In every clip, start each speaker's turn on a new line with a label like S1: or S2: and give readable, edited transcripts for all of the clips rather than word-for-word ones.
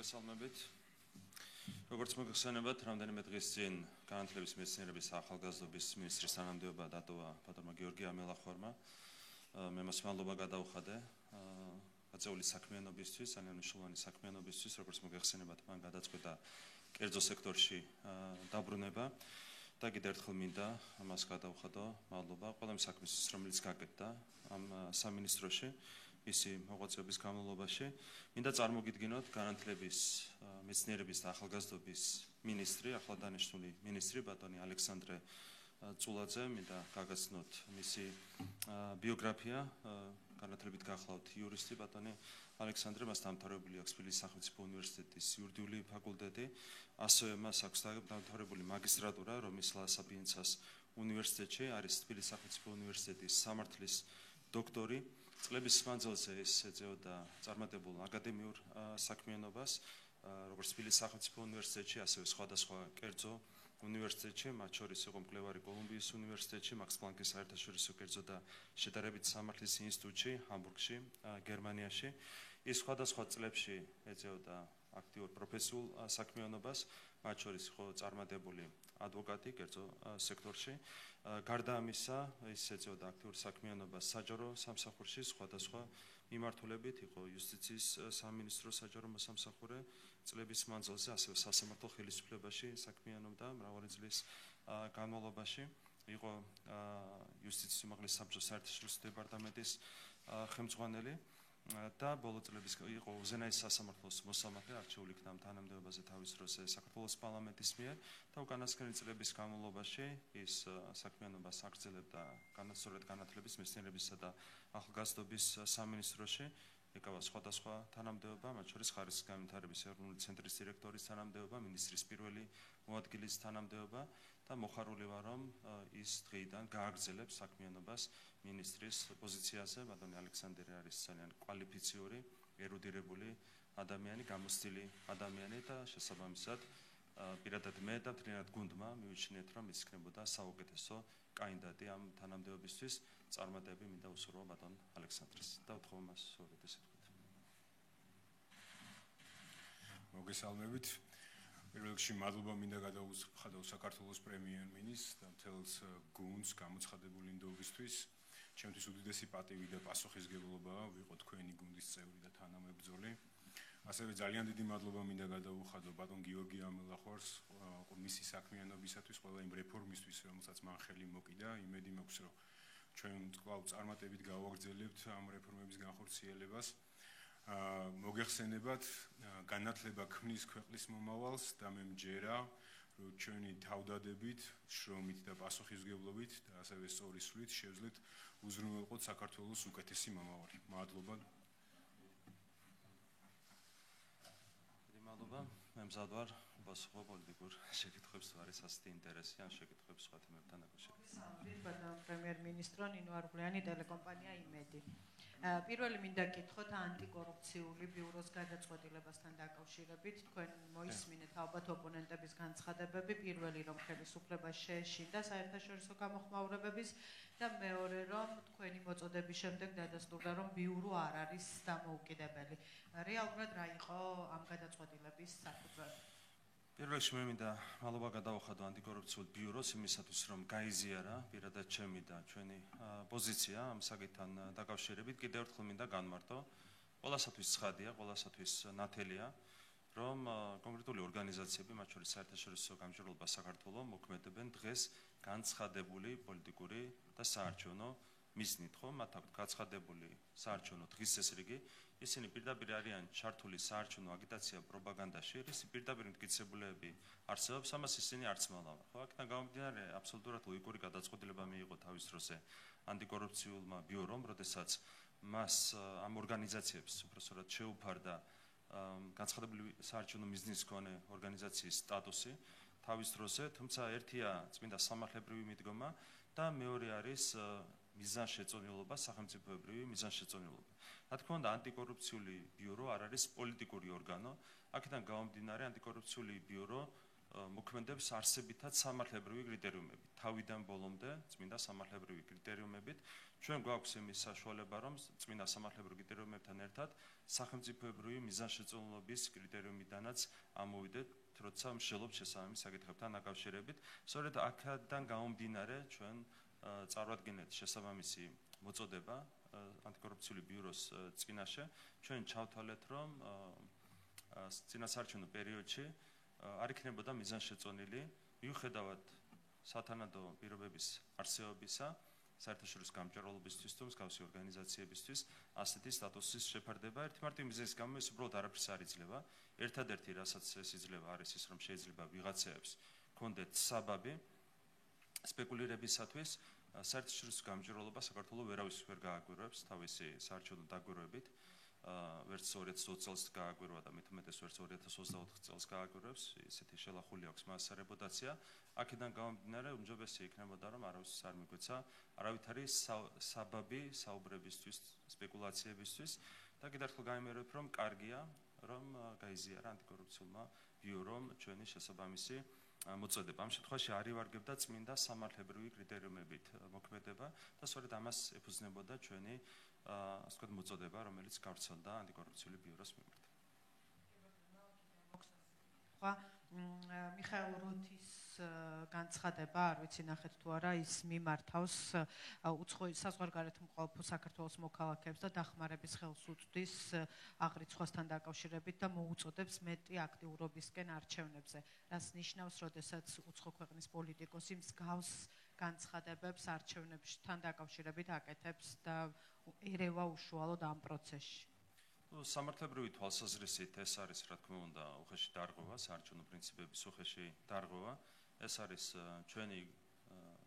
S1: მოგესალმებით. როგორც მოგხსენებათ, რამდენიმე დღის წინ განათლების მეცნიერების ახალგაზრდობის მინისტრის თანამდებობა დატოვა ბატონმა გიორგი ამელახვარმა. მე მას მადლობა გადავხადე გაწეული საქმიანობისთვის, ძალიან მნიშვნელოვანი საქმიანობისთვის, როგორც მოგხსენებათ, მან გადაწყვეტა კერძო სექტორში დაბრუნება და კიდევ ერთხელ მინდა ამას გადავხადო მადლობა ყველა საქმისთვის, რომელიც გაკეთდა ამ სამინისტროში. ისი მოღვაწეობის განმავლობაში მინდა წარმოგიდგინოთ განათლების მეცნიერების და ახალგაზრდობის მინისტრი, ახლა დანიშნული მინისტრი ბატონი ალექსანდრე წულაძე. მინდა გაგაცნოთ მისი ბიოგრაფია. განათლებით გახლავთ იურისტი ბატონი ალექსანდრე, მას დამთავრებული აქვს თბილისის სახელმწიფო უნივერსიტეტის იურიდიული ფაკულტეტი, ასევე მას აქვს დამთავრებული მაგისტრატურა რომის ლა-საპიენცას უნივერსიტეტში, არის თბილისის სახელმწიფო უნივერსიტეტის სამართლის დოქტორი. წლების მანძილზე ის ეწეოდა წარმატებულ აკადემიურ საქმიანობას, როგორც თბილისის სახელმწიფო უნივერსიტეტში, ასევე სხვადასხვა კერძო უნივერსიტეტში, მათ შორის იყო მკვლევარი კოლუმბიის უნივერსიტეტში, მაქს პლანკის საერთაშორისო კერძო და შედარებით სამართლის ინსტიტუტში, ჰამბურგში, გერმანიაში. ის სხვადასხვა წლებში ეწეოდა აქტიურ პროფესიულ საქმიანობას, მათ შორის იყო წარმატებული ადვოკატი კერძო სექტორში. გარდა ამისა, ის ეწეოდა აქტიურ საქმიანობას საჯარო სამსახურში, სხვადასხვა მიმართულებით, იყო იუსტიციის სამინისტროს საჯარო მოსამსახურე წლების მანძილზე, ასევე სასამართლო ხელისუფლებაში საქმიანობდა მრავალი წლის განმავლობაში. იყო იუსტიციის უმაღლესი საბჭოს საერთაშორისო დეპარტამენტის ხელმძღვანელი და ბოლო წლების იყო უზენაეს სასამართლოს მოსამართლე, არჩეული იქნა თანამდებობაზე თავის დროზე საქართველოს პარლამენტის მიერ და უკანასკნელი წლების განმავლობაში ის საქმიანობას აგრძელებდა განსწორებით განათლების, მეცნიერებისა და ახალგაზრდობის სამინისტროში. ეკავა სხვადასხვა თანამდებობა, მათ შორის ხარისხის განვითარების ეროვნული ცენტრის დირექტორის თანამდებობა, მინისტრის პირველი მოადგილის თანამდებობა და მოხარული ვარ, რომ ის დღეიდან გააგრძელებს საქმიანობას მინისტრის პოზიციაზე. ბატონი ალექსანდრე არის ძალიან კვალიფიციური, ერუდირებული ადამიანი, გამოცდილი ადამიანი და შესაბამისად პირადად მე და მთლიანად გუნდმა მივიჩნიეთ, რომ ის იქნებოდა საუკეთესო კანდიდატი ამ თანამდებობისთვის. წარმატებები მინდა უსურვო ბატონ ალექსანდრეს და ვთხოვ მას სწორედ ესე თქვით.
S2: მოგესალმებით. პირველ რიგში მადლობა მინდა გადაუხადო საქართველოს პრემიერ-მინისტრს და მთელს გუნდს გამოცხადებული ნდობისთვის. ჩემთვის უდიდესი პატივი და პასუხისმგებლობაა ვიყო თქვენი გუნდის წევრი და თანამებრძოლი. ასევე ძალიან დიდი მადლობა მინდა გადაუხადო ბატონ გიორგი ამელახვარს მისი საქმიანობისათვის, ყველა იმ რეფორმისთვის, რომელსაც მან ხელი მოკიდა. იმედი მაქვს, რომ ჩვენ კვლავ წარმატებით გავაგრძელებთ ამ რეფორმების განხორციელებას. მოგეხსენებათ, განათლება ქმნის ქვეყნის მომავალს და მე მჯერა, რომ ჩვენი თავდადებით, შრომით და პასუხისმგებლობით და ასევე სწორი სვლით შევძლეთ უზრუნველყოთ საქართველოს უკეთესი მომავალი. მადლობა.
S1: მადლობა. მე მზად ვარ პასუხო პოლიტიკურ შეკითხვებს, თუ არის ასეთი ინტერესი ან შეკითხვებს სხვა თემებთან დაკავშირებით.
S3: ბატონ პრემიერ-მინისტრო ნინო არღვლიანი, ტელეკომპანია იმედი. პირველი მინდა გითხოთ ანტიკორუფციული ბიუროს გადაწყვეტილებასთან დაკავშირებით. თქვენ მოისმინეთ ალბათ ოპონენტების განცხადებები, პირველი რომ ხელისუფლება შეეშინდა საერთაშორისო გამოხმაურებების და მეორე რომ თქვენი მოწოდების შემდეგ დადასტურდა, რომ ბიურო არ არის დამოუკიდებელი. რეალურად რა იყო ამ გადაწყვეტილების საფუძველი?
S1: პირველ რიგში მე მინდა მადლობა გადავხადო ანტიკორუფციულ ბიუროს იმისათვის, რომ გაიზიარა პირადად ჩემი და ჩვენი პოზიცია ამ საკითხთან დაკავშირებით. კიდევ ერთხელ მინდა განმარტო, ყველასათვის ცხადია, ყველასათვის ნათელია, რომ კონკრეტული ორგანიზაციები, მათ შორის საერთაშორისო გამჭვირვალობა საქართველოს, მოქმედებენ დღეს განცხადებული პოლიტიკური და საარჩევნო მიზნით, ხო? მათ აქვთ გაცხადებული საარჩევნო დღის წესრიგი. ისინი პირდაპირ არიან ჩართული საარჩევნო აგიტაცია პროპაგანდაში, ისი პირდაპირ მტკიცებულებები არსებობს, ამას ისინი არც მალავენ. ხო, აქედან გამომდინარე, აბსოლუტურად ლოგიკური გადაწყვეტილება მიიღო თავის დროზე ანტიკორუფციულმა ბიურომ, როდესაც მას ამ ორგანიზაციებს უბრალოდ შეუფარდა განცხადებული საარჩევნო მიზნის მქონე ორგანიზაციის სტატუსი თავის დროზე, თუმცა ერთია წმინდა სამართლებრივი მიდგომა და მეორე არის მიზანშეწონილობა, სახელმწიფოებრივი მიზანშეწონილობა. რა თქმა უნდა, ანტიკორუფციული ბიურო არ არის პოლიტიკური ორგანო. აქედან გამომდინარე, ანტიკორუფციული ბიურო მოქმედებს არსებითად სამართლებრივი კრიტერიუმებით. თავიდან ბოლომდე წმინდა სამართლებრივი კრიტერიუმებით ჩვენ გვაქვს იმის საშუალება, რომ წმინდა სამართლებრივი კრიტერიუმებთან ერთად სახელმწიფოებრივი მიზანშეწონილობის კრიტერიუმიდანაც ამოვიდეთ, როცა მსჯელობთ შესაბამის საკითხებთან დაკავშირებით. სწორედ აქედან გამომდინარე ჩვენ წარვადგენთ შესაბამისი მოწოდება ანტიკორუფციული ბიუროს წინაშე. ჩვენ ჩავთვალეთ, რომ წინასაარჩევნო პერიოდში არ იქნებოდა მიზანშეწონილი მიუხედავად სათანადო პირობების არსებობისა, საერთაშორისო გამჭვირვალობისთვის თუ მსგავსი ორგანიზაციებისთვის ასეთი სტატუსის შეფარდება. ერთი მარტივი მიზეზის გამო ეს უბრალოდ არაფერს არ იძლევა. ერთადერთი, რასაც ეს იძლევა, არის ის, რომ შეიძლება ვიღაცებს ჰქონდეთ საბაბი სპეკულირებისათვის. საერთაშორისო გამჭვირვალობა საქართველოს ვერავის ვერ გააგვირვებს თავისი საარჩევნო დაგვირვებით. ვერც 2020 წელს გააგვირვა და მით უმეტეს ვერც 2024 წელს გააგვირვებს, ისეთი შელახული აქვს მას რეპუტაცია. აქედან გამომდინარე, უმჯობესი იქნებოდა, რომ არავის არ მიგვეცა არავითარი საბაბი საუბრებისთვის, სპეკულაციებისთვის და კიდევ ერთხელ გამიმერებ, რომ კარგია, რომ გაიზიარა ანტიკორუფციულმა ბიურომ ჩვენი შესაბამისი მოწოდება. ამ შემთხვევაში არ ივარგებდა წმინდა სამართლებრივი კრიტერიუმებით მოქმედება და სწორედ ამას ეფუძნებოდა ჩვენი ასე ვთქვათ მოწოდება, რომელიც გავრცელდა ანტიკორუფციული ბიუროს მიმართ.
S3: მიხაილ როთის განცხადება, არ ვიცი ნახეთ თუ არა, ის მიმართავს საზღვარგარეთმოყოლ საქართველოს მოქალაქეებს და დახმარების ხელს უწვდის აღრიცხვასთან დაკავშირებით და მოუწოდებს მეტი აქტიურობისკენ არჩევნებზე. რაც ნიშნავს, როდესაც უცხო ქვეყნის პოლიტიკოსი მსგავს განცხადებებს არჩევნებთან დაკავშირებით აკეთებს და ერევა უშუალოდ ამ პროცესში.
S1: სამართლებრივი თვალსაზრისით ეს არის, რა თქმა უნდა, უხეში დარღვევა, საარჩევნო პრინციპების უხეში დარღვევა. ეს არის ჩვენი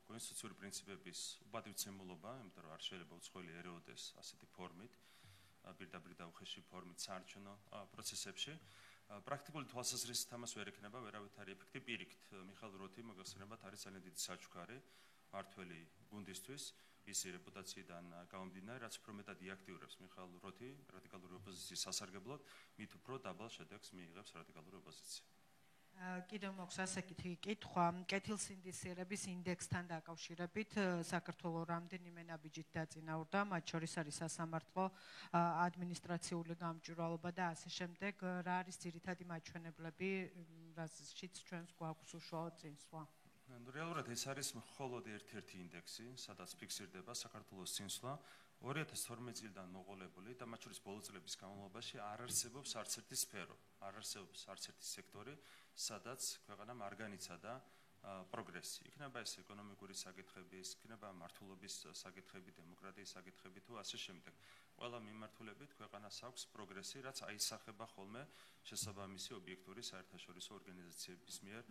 S1: კონსტიტუციური პრინციპების უბადმცემლობა, იმიტომ რომ არ შეიძლება უცხოელი ერეოდეს ასეთი ფორმით, პირდაპირ და უხეში ფორმით საარჩევნო პროცესებში. პრაქტიკული თვალსაზრისით ამას ვერ ექნება ვერავითარი ეფექტი. პირიქით, მიხაილ როთი მოგეხსენებათ არის ძალიან დიდი საჩუქარი მართველი გუნდისთვის. ისი რეპუტაციიდან გამომდინარე, რაც უფრო მეტად იაქტიურებს მიხაილ როთი რადიკალური ოპოზიციის სასარგებლოდ, მით უფრო დაბალ შედეგს მიიღებს რადიკალური ოპოზიცია.
S3: კიდევ მოქვს ასეთი კითხვა, კეთილსინდისიერების ინდექსთან დაკავშირებით საქართველოს რამდენიმე ნაბიჯით დაწინაურდა, მათ შორის არის სასამართლო, ადმინისტრაციული გამჭვირვალობა და ასე შემდეგ. რა არის ძირითადი მაჩვენებლები, რაზეც ჩვენს გვაქვს უშუალოდ წინსვლა?
S1: რეალურად ეს არის მხოლოდ ერთ-ერთი ინდექსი, სადაც ფიქსირდება საქართველოს წინსვლა. 2012 წლიდან მოყოლებული და მათ შორის ბოლო წლების განმავლობაში არ არსებობს არც ერთი სფერო, არ არსებობს არც ერთი სექტორი, სადაც ქვეყანამ არ განიცადა პროგრესი. იქნება ეს ეკონომიკური საკითხების, იქნება მართლობის საკითხები, დემოკრატიის საკითხები თუ ასე შემდეგ. ყველა მიმართულებით ქვეყანას აქვს პროგრესი, რაც აისახება ხოლმე შესაბამისი ობიექტური საერთაშორისო ორგანიზაციების მიერ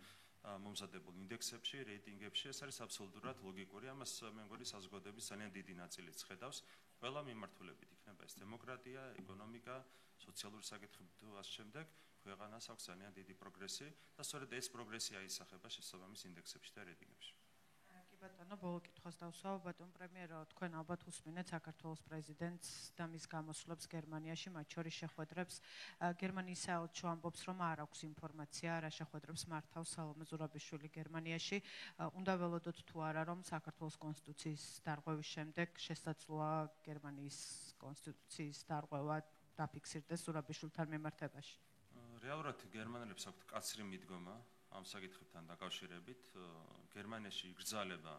S1: მომზადებულ ინდექსებში, რეიტინგებში. ეს არის აბსოლუტურად ლოგიკური. ამას მე მგონი საზოგადოების ძალიან დიდი ნაწილიც ხედავს. ყველა მიმართულებით იქნება ეს დემოკრატია, ეკონომიკა, სოციალური საკითხები თუ ასე შემდეგ. ქვეყანას აქვს ძალიან დიდი პროგრესი და სწორედ ეს პროგრესი აისახება შესაბამის ინდექსებში და რეიტინგებში.
S3: კი ბატონო, ბოლო კითხვას დავსვავ, ბატონ პრემიერო, თქვენ ალბათ უსმინეთ საქართველოს პრეზიდენტს და მის გამოსვლებს გერმანიაში, მათ შორის შეხვედრებს. გერმანიის საელჩო ამბობს, რომ არ აქვს ინფორმაცია, რა შეხვედრებს მართავს სალომე ზურაბიშვილი გერმანიაში. უნდა ველოდოთ თუ არა, რომ საქართველოს კონსტიტუციის დარღვევის შემდეგ შესაძლოა გერმანიის კონსტიტუციის დარღვევა დაფიქსირდეს ზურაბიშვილთან მიმართებაში.
S1: რეალურად გერმანელებს აქვთ კაცრი მიდგომა ამ საკითხებთან დაკავშირებით. გერმანიაში იგრძალება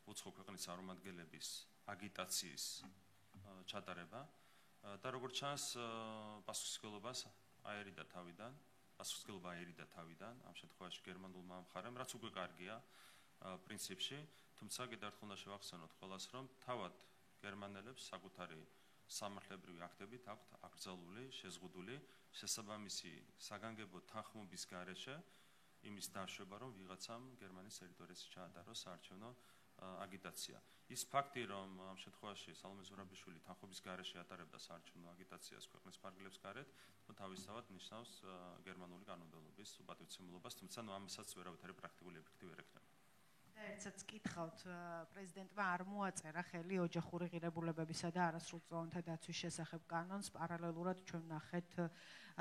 S1: უცხო ქვეყნის წარმომადგენლების აგიტაციის ჩატარება და როგორც ჩანს, პასუხისმგებლობა აერიდა თავიდან, ამ შემთხვევაში გერმანულმა მხარემ, რაც უკვე კარგია პრინციპში, თუმცა კიდევ ერთხელ უნდა შევახსენოთ ყველას, რომ თავად გერმანელებს საკუთარი სამართლებრივი აქტებით აქვთ აკრძალული, შეზღუდული შესაბამისი საგანგებო თანხმობის გარეშე იმის დაშვება, რომ ვიღაცამ გერმანიის ტერიტორიაზე ჩაატაროს საარჩევნო აგიტაცია. ის ფაქტი, რომ ამ შემთხვევაში სალომე ზურაბიშვილი თანხმობის გარეშე ატარებდა საარჩევნო აგიტაციას ქვეყნის ფარგლებს გარეთ, თავისთავად ნიშნავს გერმანული კანონმდებლობის უბადმცემლობას, თუმცა ამასაც ვერავითარი პრაქტიკული ეფექტი ვერ ექნება.
S3: ერთსაც კითხავთ, პრეზიდენტმა არ მოაწერა ხელი ოჯახური ღირებულებებისა და არასრულწლოვანთა დაცვის შესახებ კანონს, პარალელურად ჩვენ ვნახეთ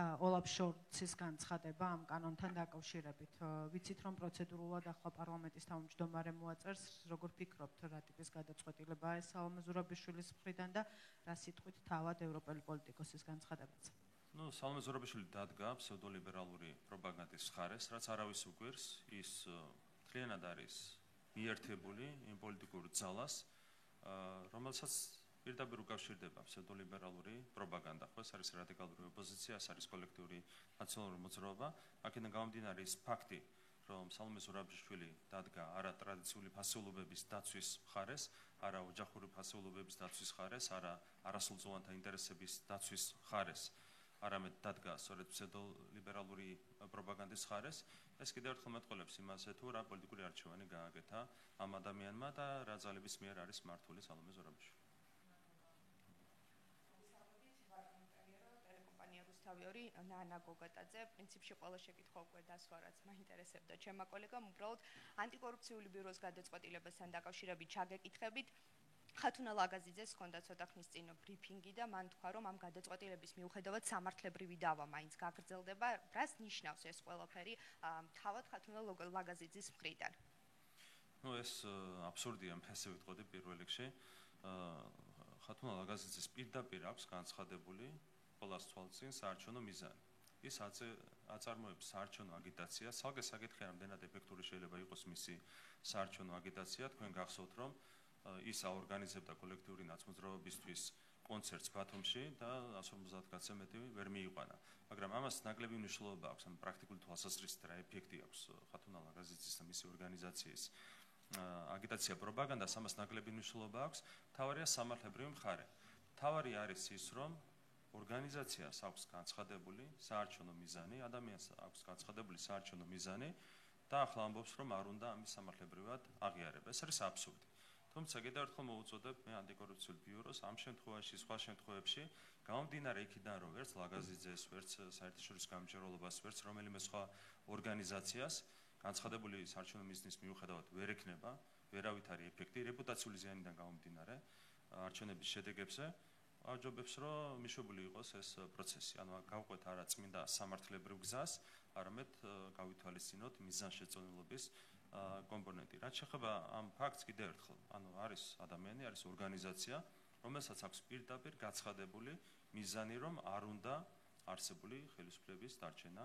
S3: ოლაფ შოლცის განცხადება ამ კანონთან დაკავშირებით. ვიცით, რომ პროცედურულად ახლა პარლამენტის თავმჯდომარე მოაწერს, როგორ ფიქრობთ, რა ტიპის გადაწყვეტილებაა ეს სალომე ზურაბიშვილის მხრიდან და რა სიტყვით თავად ევროპელი პოლიტიკოსის განცხადებაც?
S1: სალომე ზურაბიშვილი დადგა ფსევდოლიბერალური პროპაგანდის მხარეს, რაც არავის უგვირს, ის მთლიანად არის მიერთებული იმ პოლიტიკურ ძალას, რომელსაც პირდაპირ უკავშირდება ფსევდოლიბერალური პროპაგანდა. ხო, ეს არის რადიკალური ოპოზიცია, ეს არის კოლექტიური ნაციონალური მოძრაობა. აქედან გამომდინარე ის ფაქტი, რომ სალომე ზურაბიშვილი დადგა არა ტრადიციული ფასეულობების დაცვის მხარეს, არა ოჯახური ფასეულობების დაცვის მხარეს, არა არასრულწლოვანთა ინტერესების დაცვის მხარეს, არამედ დადგა სწორედ ფსევდოლიბერალური პროპაგანდის მხარეს. ეს კიდევ ერთხელ მეტყველებს იმაზე, თუ რა პოლიტიკური არჩევანი გააკეთა ამ ადამიანმა და რა ძალების მიერ არის მართული სალომე ზურაბიშვილი.
S4: თავიორი ნანა გოგატაძე, პრინციპში ყველა შეკითხვა უკვე დასვა, რაც მაინტერესებდა ჩემმა კოლეგამ, უბრალოდ ანტიკორუფციული ბიუროს გადაწყვეტილებასთან დაკავშირებით ჩაგეკითხებით. ხათუნა ლაგაზიძეს ჰქონდა ცოტა ხნის წინ ბრიფინგი და მან თქვა, რომ ამ გადაწყვეტილების მიუხედავად სამართლებრივი დავა მაინც გაგრძელდება. რას ნიშნავს ეს ყველაფერი თავად ხათუნა ლაგაზიძის მხრიდან?
S1: ეს აბსურდია, ესე ვიტყოდი პირველ რიგში. ხათუნა ლაგაზიძის პირდაპირ აქვს განცხადებული ყველას თვალწინ საარჩევნო მიზანი. ის აწარმოებს საარჩევნო აგიტაციას. სალგე საკითხი რამდენად ეფექტური შეიძლება იყოს მისი საარჩევნო აგიტაცია. თქვენ გახსოვთ, რომ ის აორგანიზებდა კოლექტიური ნაცმოძრაობისთვის კონცერტს ბათუმში და 150 კაცზე მეტი ვერ მიიყვანა. მაგრამ ამას ნაკლები მნიშვნელობა აქვს, ამ პრაქტიკული თვალსაზრისით რა ეფექტი აქვს ხათუნა ლაგაზიძის და მისი ორგანიზაციის აგიტაცია პროპაგანდას, ამას ნაკლები მნიშვნელობა აქვს. თავარია სამართლებრივი მხარე. თავარი არის ის, რომ ორგანიზაციას აქვს განცხადებული საარჩევნო მიზანი, ადამიანს აქვს განცხადებული საარჩევნო მიზანი და ახლა ამბობს, რომ არ უნდა ამის სამართლებრივად აღიარება. ეს არის აბსურდი. თუმცა კიდევ ერთხელ მოვუწოდებ მე ანტიკორუფციული ბიუროს ამ შემთხვევაში, სხვა შემთხვევებში, გამომდინარე იქიდან, რომ ვერც ლაგაზიძეს, ვერც საერთაშორისო გამჭირვალობას, ვერც რომელიმე სხვა ორგანიზაციას განცხადებული საარჩევნო მიზნის მიუხედავად ვერ ექნება ვერავითარი ეფექტი რეპუტაციული ზიანიდან გამომდინარე არჩევნების შედეგებზე. აჯობებს, რომ მიშვებული იყოს ეს პროცესი. ანუ გავყვეთ არა წმინდა სამართლებრივ გზას, არამედ გავითვალისწინოთ მიზანშეწონილობის კომპონენტი. რაც შეეხება ამ ფაქტს კიდევ ერთხელ, ანუ არის ადამიანი, არის ორგანიზაცია, რომელსაც აქვს პირდაპირ გაცხადებული მიზანი, რომ არ უნდა არსებული ხელისუფლების დარჩენა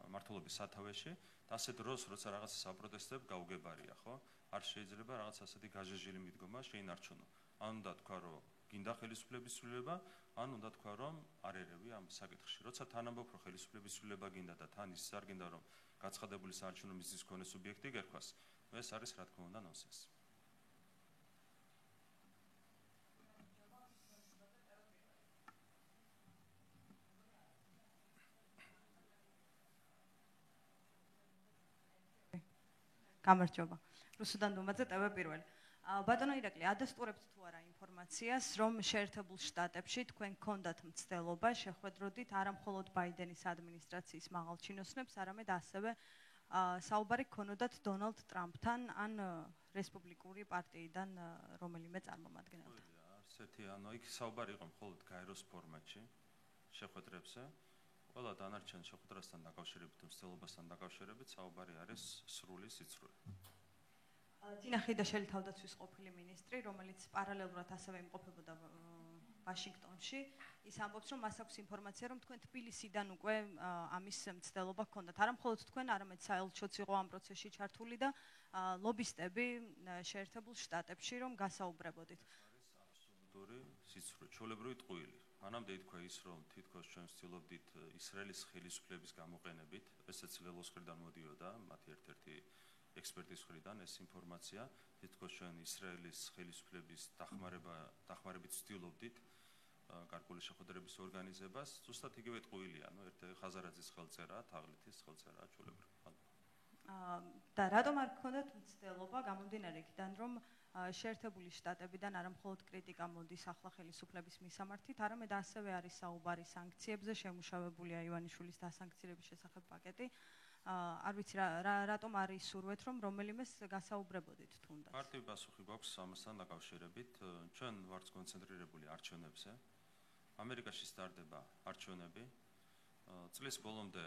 S1: მმართველობის სათავეში და ასე დროს, როცა რაღაცას აპროტესტებ, გაუგებარია, ხო? არ შეიძლება რაღაც ასეთი გაჟეჟილი მიდგომა შეინარჩუნო. ან უნდა თქვა, რომ გინდა ხელისუფლების ცვლილება, ან უნდა თქვა, რომ არ ერევი ამ საკითხში. როცა თან ამბობ, რომ ხელისუფლების ცვლილება გინდა და თან ის არ გინდა, რომ გაცხადებული საარჩევნო მიზნის მქონე სუბიექტი გერქვას, ეს არის რა თქმა უნდა ნონსენსი.
S5: გამარჯობა. რუსუდან დუმაძე, ტევ პირველი. ბატონო ირაკლი, ადასტურებთ თუ არა ინფორმაციას, რომ შეერთებულ შტატებში თქვენ გქონდათ მცდელობა შეხვედროდით არა მხოლოდ ბაიდენის ადმინისტრაციის მაღალ ჩინოსნებს, არამედ ასევე საუბარი გქონოდათ დონალდ ტრამპთან ან რესპუბლიკური პარტიიდან რომელიმე წარმომადგენელთან.
S1: ასეთი, ანუ იქ საუბარი იყო მხოლოდ გაეროს ფორმატში შეხვედრებზე. ყველა დანარჩენ შეხვედრასთან დაკავშირებით, მცდელობასთან დაკავშირებით საუბარი არის სრული სიცრუე.
S5: ტინა ხიდაშელი თავდაცვის ყოფილი მინისტრი, რომელიც პარალელურად ასევე იმყოფებოდა ვაშინგტონში, ის ამბობს, რომ მას აქვს ინფორმაცია, რომ თქვენ თბილისიდან უკვე ამის მცდელობა გქონდათ. არა მხოლოდ თქვენ, არამედ საელჩოც იყო ამ პროცესში ჩართული და ლობისტები შეერთებულ შტატებში რომ გასაუბრებოდით.
S1: არის აბსოლუტური სიცრუე, ჩვეულებრივი ტყუილი. მანამდე ითქვა ის, რომ თითქოს ჩვენ ვცდილობდით ისრაელის ხელისუფლების გამოყენებით, ესეც ლელოს მხრიდან მოდიოდა, მათი ერთ-ერთი ექსპერტის მხრიდან ეს ინფორმაცია, თითქოს ჩვენ ისრაელის ხელისუფლების დახმარებით ვცდილობდით გარკვეული შეხვედრების ორგანიზებას, ზუსტად იგივე ტყუილია, ანუ ერთ ხაზარაძის ხელწერა, თაღლითის ხელწერა ჩვეულებრივ.
S5: და რატომ არ გქონდათ მცდელობა გამომდინარე იქიდან, რომ შეერთებული შტატებიდან არა მხოლოდ კრიტიკა მოდის ახლა ხელისუფლების მისამართით, არამედ ასევე არის საუბარი სანქციებზე, შემუშავებულია ივანიშვილის დასანქცირების შესახებ პაკეტი. არ ვიცი რატომ არის სურვეთ რომ რომელიმეს გასაუბრებოდით თუნდაც.
S1: მარტივი პასუხი გვაქვს ამასთან დაკავშირებით. ჩვენ ვართ კონცენტრირებული არჩევნებზე. ამერიკაში სტარდება არჩევნები. წლის ბოლომდე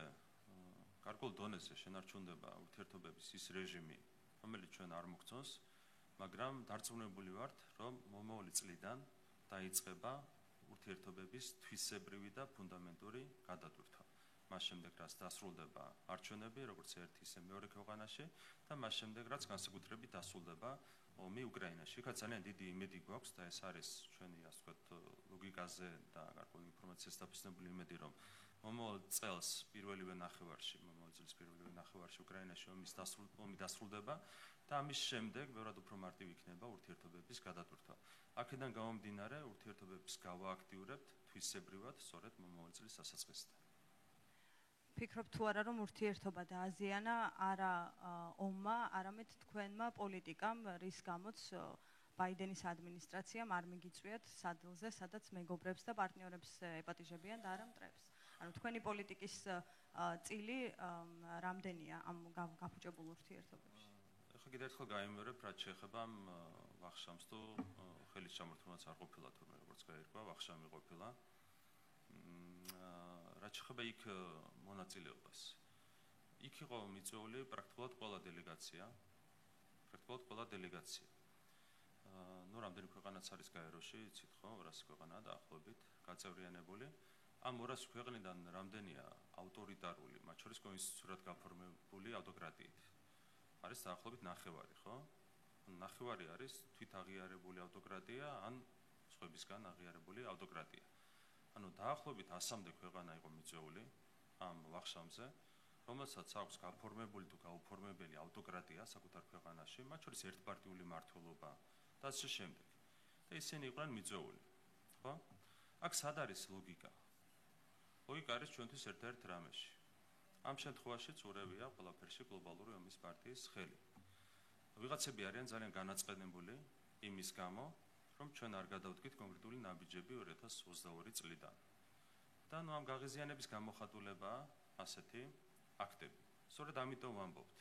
S1: გარკვეულ დონეზე შენარჩუნდება ურთიერთობების ის რეჟიმი, რომელიც ჩვენ არ მოგწონს, მაგრამ დარწმუნებული ვართ, რომ მომავალი წლიდან დაიწყება ურთიერთობების თვისებრივი და ფუნდამენტური გადატვირთვა. მას შემდეგ რაც დასრულდება არჩევნები, როგორც ერთი ისე მეორე ქვეყანაში და მას შემდეგ რაც განსაკუთრებით დასრულდება ომი უკრაინაში. იქაც ძალიან დიდი იმედი გვაქვს და ეს არის ჩვენი ასე ვთქვათ ლოგიკაზე და გარკვეული ინფორმაციას დაფუძნებული იმედი, რომ მომავალ წელს პირველივე ნახევარში უკრაინაში ომი დასრულდება და ამის შემდეგ ბევრად უფრო მარტივი იქნება ურთიერთობების გადატვირთვა. აქედან გამომდინარე ურთიერთობებს გავააქტიურებთ თვისებრივად სწორედ მომავალ წლის დასაწყისიდან.
S5: ფიქრობ თუ არა რომ ურთიერთობა დააზიანა არა ომმა, არამედ თქვენმა პოლიტიკამ, რის გამოც ბაიდენის ადმინისტრაციამ არ მიგიწვიათ სადელზე, სადაც მეგობრებს და პარტნიორებს ეპატიჟებიან და არა მტრებს. ანუ თქვენი პოლიტიკის წილი რამდენია ამ გაფუჭებულ ურთიერთობებში?
S1: ეხლა კიდევ ერთხელ გაიმეორებ, რაც შეეხება ვახშამს თუ ხელის ჩამორთმევაც არ ყოფილა თურმე როგორც გაირკვა, ვახშამი ყოფილა. რაც შეეხება იქ მონაწილეობას. იქ იყო მიწვეული პრაქტიკულად ყველა დელეგაცია. ნუ რამდენი ქვეყანაც არის გაეროში, იცით ხო, 200 ქვეყანაა დაახლოებით გაწევრიანებული. ამ 200 ქვეყნიდან რამდენია ავტორიტარული, მათ შორის კონსტიტუციურად გაფორმებული ავტოკრატიით? არის დაახლოებით 9-ვარი, ხო? 9-ვარი არის თვითაღიარებული ავტოკრატია ან სხვებისგან აღიარებული ავტოკრატია. ანუ დაახლოებით 100-მდე ქვეყანა იყო მიწვეული ამ ვახშამზე, რომელსაც აქვს გაფორმებული თუ გაუფორმებელი ავტოკრატია საკუთარ ქვეყანაში, მათ შორის ერთპარტიული მმართველობა და ასე შემდეგ. და ისინი იყვნენ მიწვეული, ხო? აქ სად არის ლოგიკა? ლოგიკა არის ჩვენთვის ერთ-ერთ რამეში. ამ შემთხვევაშიც ურევია ყველაფერში გლობალური ომის პარტიის ხელი. ვიღაცები არიან ძალიან განაწყენებული იმის გამო, რომ ჩვენ არ გადავდგით კონკრეტული ნაბიჯები 2022 წლიდან. და ნუ ამ გაღიზიანების გამოხატულებაა ასეთი აქტები. სწორედ ამიტომ ვამბობთ,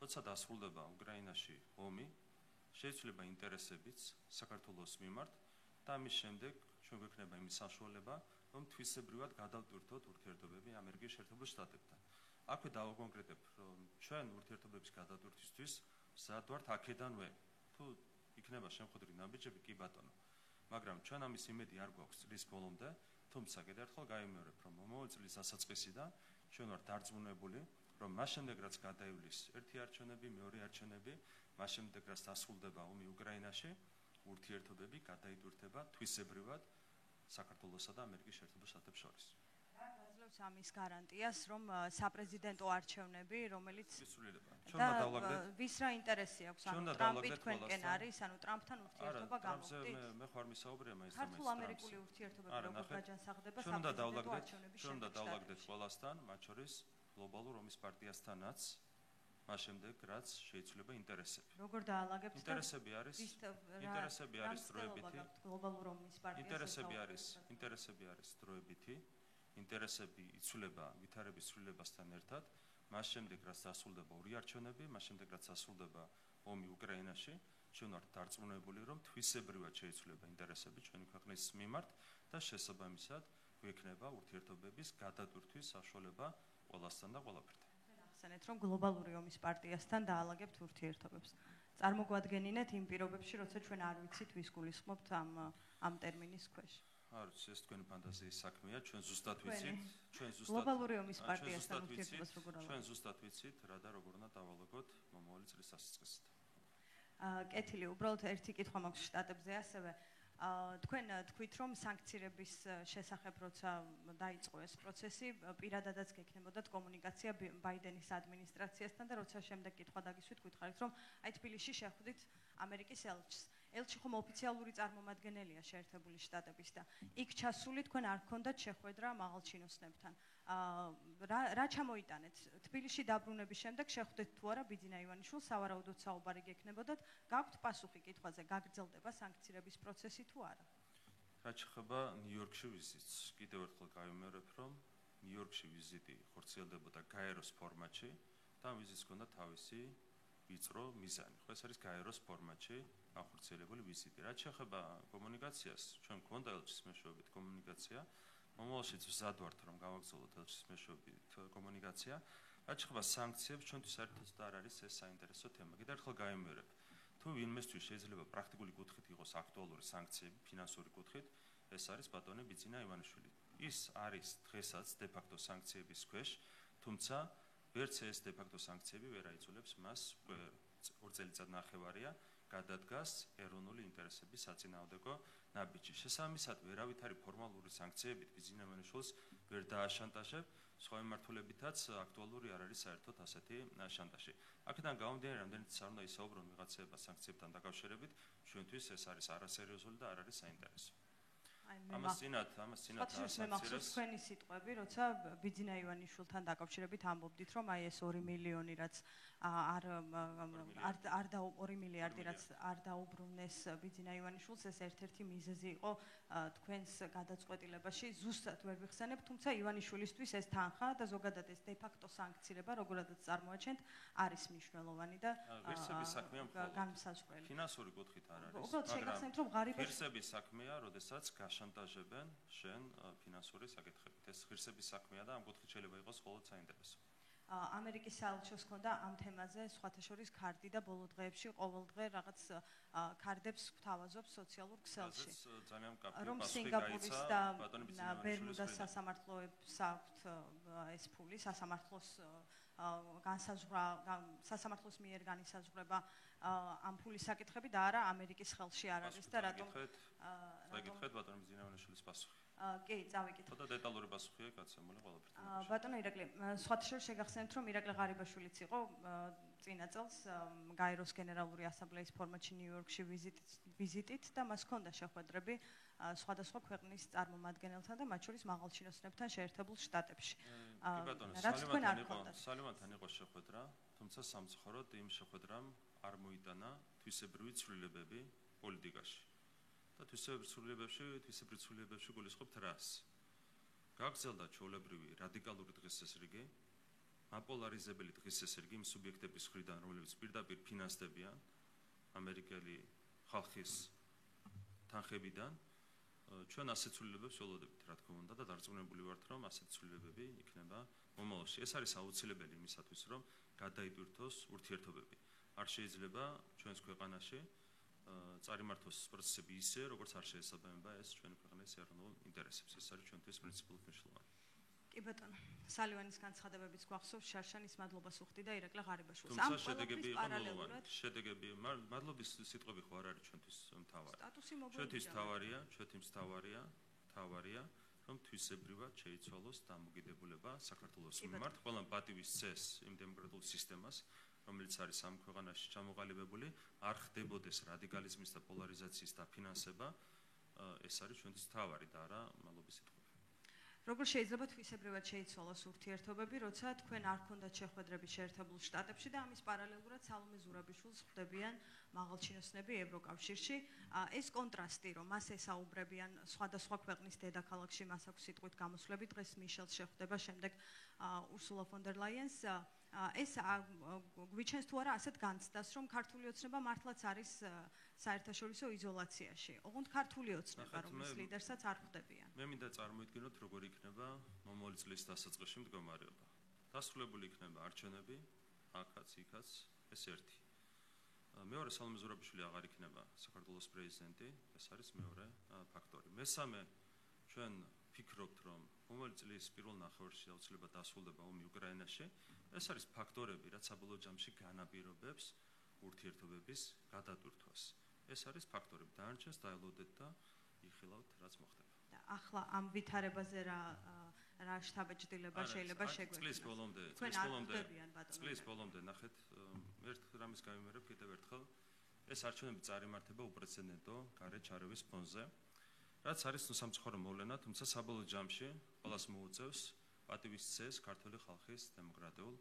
S1: როცა დასრულდება უკრაინაში ომი, შეიძლება ინტერესებიც საქართველოს მიმართ და ამის შემდეგ ჩვენ გვექნება იმის საშუალება, რომ თვისებრივად გადავტვირთოთ ურთიერთობები ამერიკის შეერთებულ შტატებთან. აქვე დავაკონკრეტებ, რომ ჩვენ ურთიერთობების გადატვირთვისთვის მზად ვართ აქედანვე. თუ იქნება შემოხდარი ნაბიჯები, კი ბატონო. მაგრამ ჩვენ ამის იმედი არ გვაქვს წლის ბოლომდე, თუმცა კიდევ ერთხელ გაიმეორებ, რომ მომავალ წლის დასაწყისიდან ჩვენ ვართ დარწმუნებული, რომ მას შემდეგ რაც გადაივლის ერთი არჩევნები, მეორე არჩევნები, მას შემდეგ რაც დასრულდება ომი უკრაინაში, ურთიერთობები გადაიტვირთება თვისებრივად საქართველოსა და ამერიკის შეერთებულ შტატებს შორის.
S5: რა გაძლევს ამის გარანტიას, რომ საპრეზიდენტო არჩევნები, რომელიც
S1: ჩვენ დავდავლაგდეთ
S5: ვის რა ინტერესი აქვს, ანუ ტრამპი თქვენკენ არის, ანუ ტრამპთან ურთიერთობა გამოვხდით?
S1: მე ხარ მისაუბრია მაინც
S5: ქართულ-ამერიკული ურთიერთობები როგორ გაჯანსაღდება საპრეზიდენტო არჩევნების
S1: ჩვენ დავდავლაგდეთ ყველასთან, მათ შორის გლობალურ ომის პარტიასთანაც, მას შემდეგ რაც შეიძლება ინტერესები.
S5: როგორ დაალაგებთ?
S1: ინტერესები არის დროებითი.
S5: გლობალურ ომის პარტიას
S1: ინტერესები არის დროებითი. ინტერესები იცვლება ვითარების ცვლილებასთან ერთად, მას შემდეგ რაც დასრულდება ორი არჩევნები, მას შემდეგ რაც დასრულდება ომი უკრაინაში, ჩვენ ვართ დარწმუნებული, რომ თვისებრივად შეიცვლება ინტერესები ჩვენი ქვეყნის მიმართ და შესაბამისად გვექნება ურთიერთობების გადატვირთვის საშუალება ყველასთან და ყველაფერთან.
S5: ახსენეთ, რომ გლობალური ომის პარტიასთან დაალაგებთ ურთიერთობებს. წარმოგვადგენინეთ იმ პირობებში, როცა ჩვენ არ ვიცით, ვის გულისხმობთ ამ ტერმინის ქვეშ.
S1: არ ვიცი, ეს თქვენი ფანტაზიის საქმეა, ჩვენ ზუსტად ვიცით,
S5: გლობალური ომის პარტიასთან ურთიერთობას როგორ ალაგებთ?
S1: ჩვენ ზუსტად ვიცით, რა და როგორ უნდა დავალაგოთ მომავალი წლის დასაწყისიდან.
S5: კეთილი, უბრალოდ ერთი კითხვა მაქვს შტატებზე ასევე. თქვენ თქვით, რომ სანქციების შესახებ როცა დაიწყო ეს პროცესი, პირადადაც გექნებოდათ კომუნიკაცია ბაიდენის ადმინისტრაციასთან და როცა შემდეგ კითხვა დაგისვით, გითხარით, რომ აი თბილისში შეხვდით ამერიკის ელჩს. ელჩი ხომ ოფიციალური წარმომადგენელია შეერთებული შტატების და იქ ჩასული თქვენ არ გქონდათ შეხვედრა მაღალჩინოსნებთან. რა ჩამოიტანეთ? თბილისში დაბრუნების შემდეგ შეხვდეთ თუ არა ბიძინა ივანიშვილს, სავარაუდოდ საუბარი გექნებოდათ. გაქვთ პასუხი კითხვაზე, გაგრძელდება სანქციების პროცესი თუ არა?
S1: რაც შეეხება ნიუ-იორკში ვიზიტს, კიდევ ერთხელ გავიმეორებ, რომ ნიუ-იორკში ვიზიტი ხორციელდებოდა გაეროს ფორმატში და ამ ვიზიტს ჰქონდა თავისი ვიწრო მიზანი. ხო, ეს არის გაეროს ფორმატში ახორციელებული ვიზიტი. რაც შეეხება კომუნიკაციას, ჩვენ გვქონდა ელჩის მეშვეობით კომუნიკაცია. მომავალშიც ვზად ვართ, რომ გავაგრძელოთ ელჩის მეშვეობით კომუნიკაცია. რაც შეეხება სანქციებს, ჩვენთვის საერთოდ არ არის ეს საინტერესო თემა. კიდევ ერთხელ გავიმეორებ, თუ ვინმესთვის შეიძლება პრაქტიკული კუთხით იყოს აქტუალური სანქციები, ფინანსური კუთხით, ეს არის ბატონი ბიძინა ივანიშვილი. ის არის დღესაც დე-ფაქტო სანქციების ქვეშ, თუმცა ვერც ეს დე-ფაქტო სანქციები ვერ აიძულებს მას, ორ წელიწად ნახევარია, გადადგას ეროვნული ინტერესების საწინააღმდეგო ნაბიჯი. შესაბამისად, ვერავითარი ფორმალური სანქციებით ბიძინა ივანიშვილს ვერ დააშანტაჟებ, სხვა მიმართულებითაც აქტუალური არ არის საერთოდ ასეთი შანტაჟი. აქედან გამომდინარე, რამდენიც არ უნდა ისაუბრონ ვიღაცებმა სანქციებთან დაკავშირებით, ჩვენთვის ეს არის არასერიოზული და არ არის საინტერესო. ამას წინათ
S5: მახსოვს თქვენი სიტყვები, როცა ბიძინა ივანიშვილთან დაკავშირებით ამბობდით, რომ აი ეს 2 მილიონი რაც არ 2 მილიარდი რაც არ დაუბრუნეს ბიძინა ივანიშვილს, ეს ერთ-ერთი მიზეზი იყო თქვენს გადაწყვეტილებაში. ზუსტად ვერ ვიხსენებ, თუმცა ივანიშვილისთვის ეს თანხა და ზოგადად ეს დე-ფაქტო სანქცირება, როგორადაც წარმოაჩენთ, არის მნიშვნელოვანი და განმსაზღვრელი.
S1: ფინანსური კუთხით არ არის,
S5: მაგრამ
S1: ღირსების საქმეა, როდესაც გაშანტაჟებენ შენ ფინანსური საკითხებით. ეს ღირსების საქმეა და ამ კუთხით შეიძლება იყოს მხოლოდ საინტერესო.
S5: ამერიკის საელჩოს ჰქონდა ამ თემაზე სხვათა შორის ქარდი და ბოლო დღეებში ყოველდღე რაღაც ქარდებს გვთავაზობს სოციალურ ქსელში. რომ სინგაპურის და ბერმუდას სასამართლოებს აქვთ ეს ფული, სასამართლოს მიერ განისაზღვრება ამ ფულის საკითხები და არა ამერიკის ხელში არ არის და რატომ
S1: წაგიკითხეთ ბატონი ბიძინა ივანიშვილის პასუხი.
S5: კი, წავიკითხეთ.
S1: ცოტა დეტალური პასუხია გაცემული ყველაფერთან.
S5: ბატონო ირაკლი, სხვათა შორის შეგახსენებთ, რომ ირაკლი ღარიბაშვილიც იყო წინა წელს გაეროს გენერალური ასამბლეის ფორმატში ნიუ-იორკში ვიზიტით და მას ჰქონდა შეხვედრები სხვადასხვა ქვეყნის წარმომადგენელთან და მათ შორის მაღალჩინოსნებთან შეერთებულ შტატებში.
S1: რაც თქვენ არ გქონდათ. სალიმანთან იყო შეხვედრა, თუმცა სამწუხაროდ იმ შეხვედრამ არ მოიტანა თვისებრივი ცვლილებები პოლიტიკაში. და თვისებრივ ცვლილებებში გულისხმობთ რას? გაგრძელდა ჩვეულებრივი რადიკალური დღესასრიგი, მაპოლარიზებელი დღესასრიგი იმ სუბიექტების მხრიდან, რომლებიც პირდაპირ ფინანსდებიან ამერიკელი ხალხის თანხებიდან. ჩვენ ასეთ ცვლილებებს ველოდებით, რა თქმა უნდა, და დარწმუნებული ვართ, რომ ასეთ ცვლილებები იქნება მომავალში. ეს არის აუცილებელი იმისათვის, რომ გადაიტვირთოს ურთიერთობები. არ შეიძლება ჩვენს ქვეყანაში წარიმართოს პროცესები ისე, როგორც არ შეესაბამება ეს ჩვენი ქვეყნის ეროვნულ ინტერესებს. ეს არის ჩვენთვის პრინციპულად მნიშვნელოვანი.
S5: კი ბატონო, სალივანის განცხადებებიც გვახსოვს, შარშანის მადლობას უხდი და ირაკლი ღარიბაშვილს.
S1: ამ შედეგები იყო მოლოვანი. შედეგები, მადლობის სიტყვები ხო არ არის ჩვენთვის მთავარი. ჩვენთვის მთავარია, რომ თვისებრივად შეიცვალოს დამოკიდებულება საქართველოს მიმართ, ყველა პატივის წეს იმ დემოკრატიულ სისტემას, რომელიც არის ამ ქვეყანაში ჩამოყალიბებული, არ ხდებოდეს რადიკალიზმის და პოლარიზაციის დაფინანსება, ეს არის ჩვენთვის მთავარი და არა მადლობის სიტყვები.
S5: როგორ შეიძლება თვისებრივად შეიცვალოს ურთიერთობები, როცა თქვენ არ გქონდათ შეხვედრები შეერთებულ შტატებში და ამის პარალელურად სალომე ზურაბიშვილს ხვდებიან მაღალჩინოსნები ევროკავშირში. ეს კონტრასტი, რომ მას ესაუბრებიან სხვადასხვა ქვეყნის დედაქალაქში, მას აქვს სიტყვით გამოსვლები, დღეს მიშელს შეხვდება, შემდეგ ურსულა ფონ დერ ლაიენს, ეს გვიჩენს თუ არა ასეთ განცდას, რომ ქართული ოცნება მართლაც არის საერთაშორისო იზოლაციაში. ოღონდ ქართული ოცნება, რომლის ლიდერსაც არ ხვდებიან.
S1: მე მინდა წარმოვიდგინოთ, როგორ იქნება მომავალი წლის დასაწყისში მდგომარეობა. დასრულებული იქნება არჩევნები, აქაც, იქაც, ეს ერთი. მეორე, სალომე ზურაბიშვილი აღარ იქნება საქართველოს პრეზიდენტი, ეს არის მეორე ფაქტორი. მესამე, ჩვენ ფიქრობთ, რომ მომავალი წლის პირველ ნახევარში აუცილებლად დასრულდება ომი უკრაინაში. ეს არის ფაქტორები, რაც საბოლოო ჯამში განაპირობებს ურთიერთობების გადატვირთვას. ეს არის ფაქტორები. დანარჩენს დაელოდეთ და იხილავთ, რაც მოხდება.
S5: და ახლა ამ ვითარებაზე რა შთაბეჭდილება შეიძლება შეგვექმნას?
S1: წლის ბოლომდე ნახეთ, ერთ რამის გავიმერებ კიდევ ერთხელ, ეს არჩევნები წარიმართება უპრეცედენტო გარე ჩარევის ფონზე. რაც არის სამწუხარო მოვლენა, თუმცა საბოლოო ჯამში ყველას მოუწევს პატივის წეს ქართული ხალხის დემოკრატიულ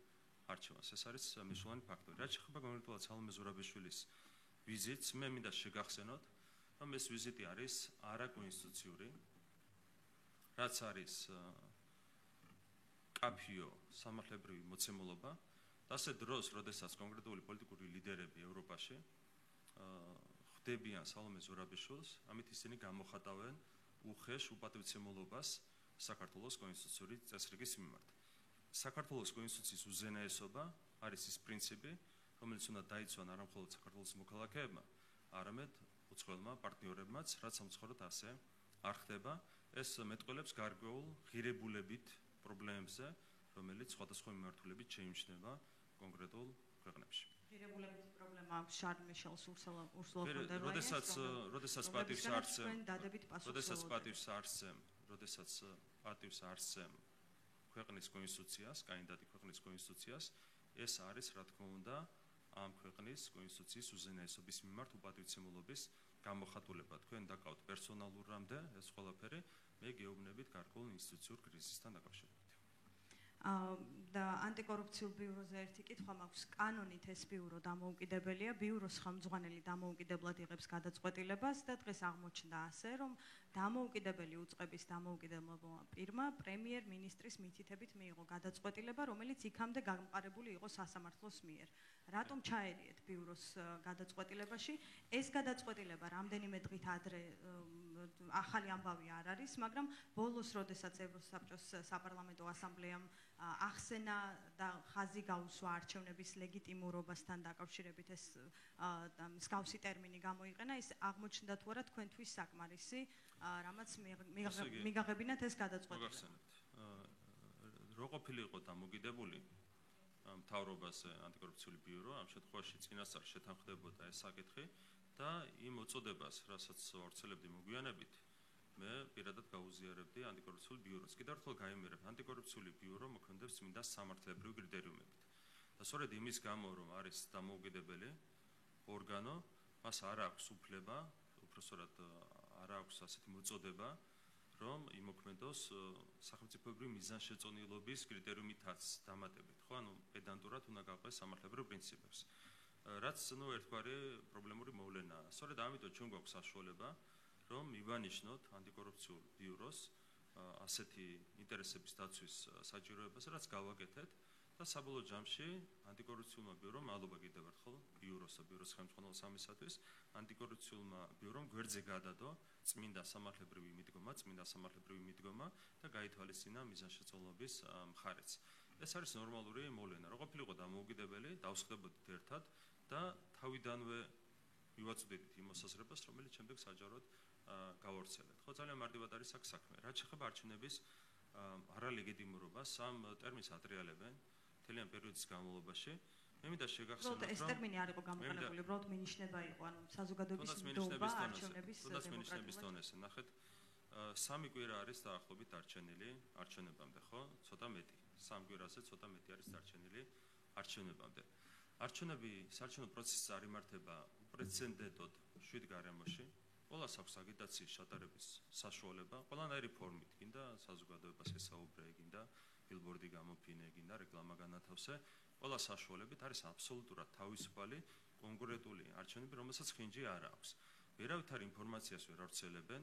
S1: არჩევანს. ეს არის მნიშვნელოვანი ფაქტორი. რაც შეეხება კონკრეტულად სალომე ზურაბიშვილის ვიზიტს, მე მინდა შეგახსენოთ, რომ ეს ვიზიტი არის არაკონსტიტუციური, რაც არის მკაფიო სამართლებრივი მოცემულობა და ასე დროს, როდესაც კონკრეტული პოლიტიკური ლიდერები ევროპაში ხდებიან სალომე ზურაბიშვილს, ამით ისინი გამოხატავენ უხეშ უპატივცემულობას საქართველოს კონსტიტუციური წესრიგის მიმართ. საქართველოს კონსტიტუციის უზენაესობა არის ის პრინციპი, რომელიც უნდა დაიცვან არა მხოლოდ საქართველოს მოქალაქეებმა, არამედ უცხოელმა პარტნიორებმაც, რაც სამწუხაროდ ასე არ ხდება. ეს მეტყველებს გარკვეულ ღირებულებით პრობლემებზე, რომელიც სხვადასხვა მიმართულებით შეიმჩნევა კონკრეტულ ქვეყნებში.
S5: ღირებულებით პრობლემა აქვს შარლ მიშელს Ursula von der Leyen,
S1: როდესაც პატივს არცემ ქვეყნის კონსტიტუციას, კანდიდატი ქვეყნის კონსტიტუციას, ეს არის, რა თქმა უნდა, ამ ქვეყნის კონსტიტუციის უზენაესობის მიმართ უპატივცემულობის გამოხატულება. თქვენ დაკავთ პერსონალურამდე ეს ყველაფერი, მე გეუბნებით გარკვეულ ინსტიტუციურ კრიზისთან დაკავშირებით.
S5: და ანტიკორუფციულ ბიუროზე ერთი კითხვა მაქვს. კანონით ეს ბიურო დამოუკიდებელია, ბიუროს ხელმძღვანელი დამოუკიდებლად იღებს გადაწყვეტილებას და დღეს აღმოჩნდა ასე, რომ დამოუკიდებელი უწყების დამოუკიდებელმა პირმა პრემიერ-მინისტრის მითითებით მიიღო გადაწყვეტილება, რომელიც იქამდე გამყარებული იყო სასამართლოს მიერ. რატომ ჩაერიეთ ბიუროს გადაწყვეტილებაში? ეს გადაწყვეტილება რამდენიმე დღით ადრე ახალი ამბავი არ არის, მაგრამ ბოლოს, როდესაც ევროსაბჭოს საპარლამენტო ასამბლეამ ახსენა და ხაზი გაუსვა არჩევნების ლეგიტიმურობასთან დაკავშირებით ეს მსგავსი ტერმინი გამოიყენა, ის აღმოჩნდა თუ არა თქვენთვის საკმარისი, რამაც მიგაღებინათ ეს გადაწყვეტილება.
S1: რო ყოფილიყო დამოკიდებული მთავრობაზე ანტიკორუფციული ბიურო, ამ შემთხვევაში წინასწარ შეთანხმდებოდა ეს საკითხი და იმ მოწოდებას, რასაც ვავრცელებდი მოგვიანებით, მე პირადად გაუზიარებდი ანტიკორუფციულ ბიუროს. კიდევ ერთხელ გაიმეორებ, ანტიკორუფციული ბიურო მოქმედებს წმინდა სამართლებრივი კრიტერიუმებით. და სწორედ იმის გამო, რომ არის დამოუკიდებელი ორგანო, მას არ აქვს უფლება, უпростоრად არ აქვს ასეთი მოწოდება, რომ იმოქმედოს სახელმწიფოებრივი მიზანშეწონილობის კრიტერიუმითაც დამატებით, ხო? ანუ პედანტურად უნდა გაყვეს სამართლებრივ პრინციპებს. რაც ერთგვარი პრობლემური მოვლენაა. სწორედ ამიტომ ჩვენ გვაქვს საშუალება, რომ მივანიშნოთ ანტიკორუფციულ ბიუროს ასეთი ინტერესების დაცვის საჭიროებას, რაც გავაკეთეთ და საბოლოო ჯამში ანტიკორუფციულმა ბიურომ, მადლობა კიდევ ერთხელ ბიუროს და ბიუროს ხელმძღვანელ სამისათვის, ანტიკორუფციულმა ბიურომ გვერდზე გადადო წმინდა სამართლებრივი მიდგომა და გაითვალისწინა მიზანშეწონილობის მხარეც. ეს არის ნორმალური მოვლენა. რო ყოფილიყო დამოუკიდებელი, დავსხდებოდით ერთად და თავიდანვე მივაწვდით იმ მოსაზრებას, რომელიც შემდეგ საჯაროდ გავავრცელებთ. ხო, ძალიან მარტივად არის აქ საქმე. რაც შეეხება არჩევნების არალეგიტიმურობას, ამ ტერმინს ატრიალებენ მთლიან პერიოდის განმავლობაში. მე მინდა შეგახსენოთ,
S5: რომ ეს ტერმინი არ იყო გამოყენებული, უბრალოდ მინიშნება იყო, ანუ საზოგადოების ნდობა არჩევნების
S1: დემოკრატიის. ნახეთ, 3 კვირა არის დაახლოებით დარჩენილი არჩევნებამდე, ხო? ცოტა მეტი. 3 კვირაზე ცოტა მეტი არის დარჩენილი არჩევნებამდე. საარჩევნო პროცესი წარიმართება უპრეცედენტოდ 7 გარემოში. ყველას აქვს აგიტაციის ჩატარების საშუალება, ყველანაირი ფორმით, გინდა საზოგადოებას ესაუბრე, გინდა ბილბორდი გამოფინე, გინდა რეკლამა განათავსე, ყველა საშუალებით არის აბსოლუტურად თავისუფალი კონკრეტული არჩევნები, რომელსაც ხინჯი არ აქვს. ვერავითარ ინფორმაციას ვერ ავრცელებენ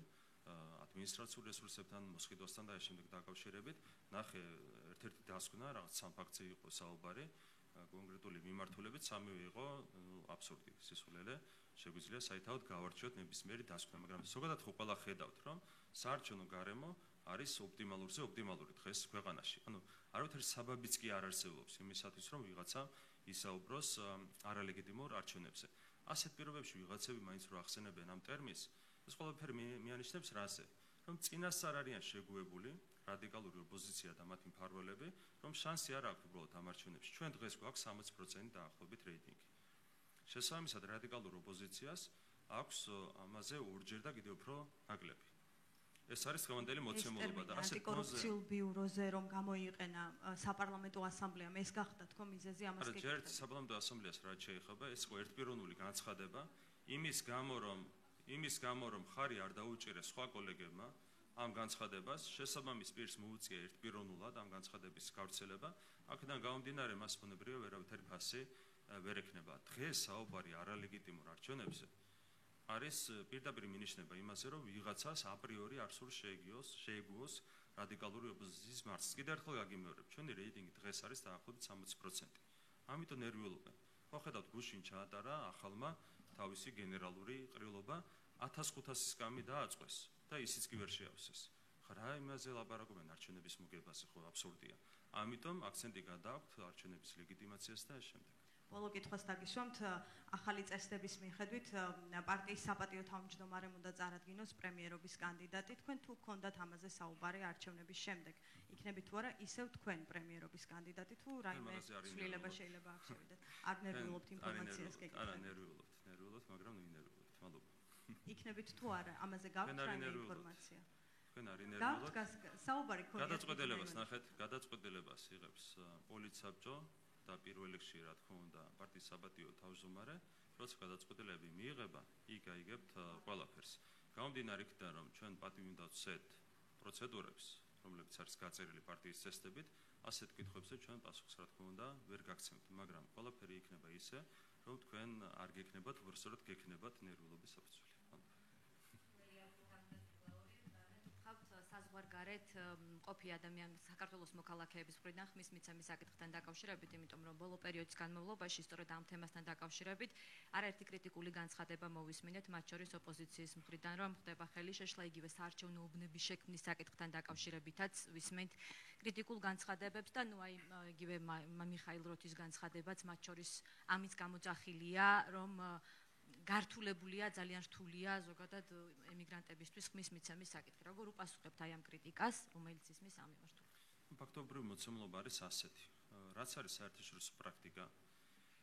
S1: ადმინისტრაციულ რესურსებთან, მოსყიდვასთან და ამ შემდეგ დაკავშირებით. ნახე, ერთ-ერთი დასკვნა, რაღაც 3 ფაქტზე იყო საუბარი, კონკრეტული მიმართულებით, 3-ვე იყო აბსურდი, სისულელე. შეგვიძლია საითაოდ გავარჩიოთ ნებისმიერი დასკვნა, მაგრამ ზოგადად ხო ყველა ხედავთ, რომ საარჩევნო გარემო არის ოპტიმალური დღეს ქვეყანაში. ანუ არავითარი საბაბიც კი არ არსებობს იმისათვის, რომ ვიღაცა ისაუბროს არალეგიტიმურ არჩევნებზე. ასეთ პირობებში ვიღაცები მაინც რო ახსენებენ ამ ტერმინს, ეს ყველაფერი მიანიშნებს რაზე, რომ წინასწარ არიან შეგუებული რადიკალური ოპოზიცია და მათი მფარველები, რომ შანსი არ აქვს უბრალოდ ამ არჩევნებში. ჩვენ დღეს გვაქვს 60% დაახლოებით რეიტინგი. შესაბამისად რადიკალურ ოპოზიციას აქვს ამაზე ორჯერ და კიდევ უფრო ნაკლები. ეს არის დღევანდელი მოცემულობა და ასეთ
S5: ანტიკორუფციულ ბიუროზე რომ გამოიყენა საპარლამენტო ასამბლეამ, ეს გახდა თქო მიზეზი ამას კი.
S1: ჯერ საპარლამენტო ასამბლეას რაც შეეხება, ეს იყო ერთპიროვნული განცხადება იმის გამო, რომ ხარი არ დაუჭირეს სხვა კოლეგებმა ამ განცხადებას, შესაბამის პირს მოუწია ერთპიროვნულად ამ განცხადების გავრცელება, აქედან გამომდინარე მას ფონებრივი ვერავითარი ფასი ვერ ექნება. დღეს საუბარი არალეგიტიმურ არჩევნებზე არის პირდაპირ მინიშნება იმაზე, რომ ვიღაცას აპრიორი არ სურს შეეგუოს რადიკალური ოპოზიციის მარცხს. კიდევ ერთხელ გაგიმეორებ, ჩვენი რეიტინგი დღეს არის დაახლოებით 60%. ამიტომ ნერვიულობენ. ხო ხედავთ, გუშინ ჩაატარა ახალმა თავისი გენერალური ყრილობა 1500-ის კამი დააწყვეს და ისიც კი ვერ შეავსეს. რა იმაზე ლაპარაკობენ არჩევნების მოგებაზე, ხო აბსურდია. ამიტომ აქცენტი გადააქვთ არჩევნების ლეგიტიმაციას და ამ შემდეგ.
S5: ბოლო კითხვას დაგისვამთ, ახალი წესდების მიხედვით პარტიის საპატიო თავმჯდომარემ უნდა წარადგინოს პრემიერობის კანდიდატი. თქვენ თუ გქონდათ ამაზე საუბარი არჩევნების შემდეგ, იქნებით თუ არა ისევ თქვენ პრემიერობის კანდიდატი თუ რაიმე ცვლილება შეიძლება აქ შევიდეთ? არ ნერვიულობთ ინფორმაციას გეკითხებით?
S1: არა, ნერვიულობთ, მაგრამ ნინერვიულობთ. მადლობა.
S5: იქნებით თუ არა ამაზე გაქვთ რაიმე ინფორმაცია?
S1: თქვენ არ ინერვიულობთ?
S5: საუბარი ქონია.
S1: გადაწყვეტილებას ნახეთ, გადაწყვეტილებას იღებს პოლიცსაბჭო და პირველ რიგში რა თქმა უნდა პარტიის საპატიო თავმჯდომარე, როცა გადაწყვეტილება მიიღება, იქ აიგებთ ყველაფერს. გამომდინარე იქიდან, რომ ჩვენ პატივი უნდა ვცეთ პროცედურებს, რომლებიც არის გაწერილი პარტიის წესდებით, ასეთ კითხვებზე ჩვენ პასუხს რა თქმა უნდა ვერ გაგცემთ, მაგრამ ყველაფერი იქნება ისე, რომ თქვენ არ გექნებათ, უბრალოდ გექნებათ ნერვიულობის საფუძველი.
S6: საზღვარგარეთ ყოფი ადამიანის საქართველოს მოქალაქეების მხრიდან ხმის მიცემის საკითხთან დაკავშირებით, იმიტომ რომ ბოლო პერიოდის განმავლობაში სწორედ ამ თემასთან დაკავშირებით არაერთი კრიტიკული განცხადება მოვისმინეთ, მათ შორის ოპოზიციის მხრიდან, რომ ხდება ხელი შეშლა იგივე საარჩევნო უბნების შექმნის საკითხთან დაკავშირებითაც ვისმენთ კრიტიკულ განცხადებებს და ნუ აი იგივე მიხაილ როთის განცხადებაც მათ შორის ამის გამოძახილია, რომ გართულებულია, ძალიან რთულია ზოგადად ემიგრანტებისთვის ხმის მიცემის საკითხი. როგორ უპასუხებთ აი ამ კრიტიკას, რომელიც ისმის ამ მიმართულებით?
S1: ფაქტობრივი მოცემულობა არის ასეთი. რაც არის საერთაშორისო პრაქტიკა,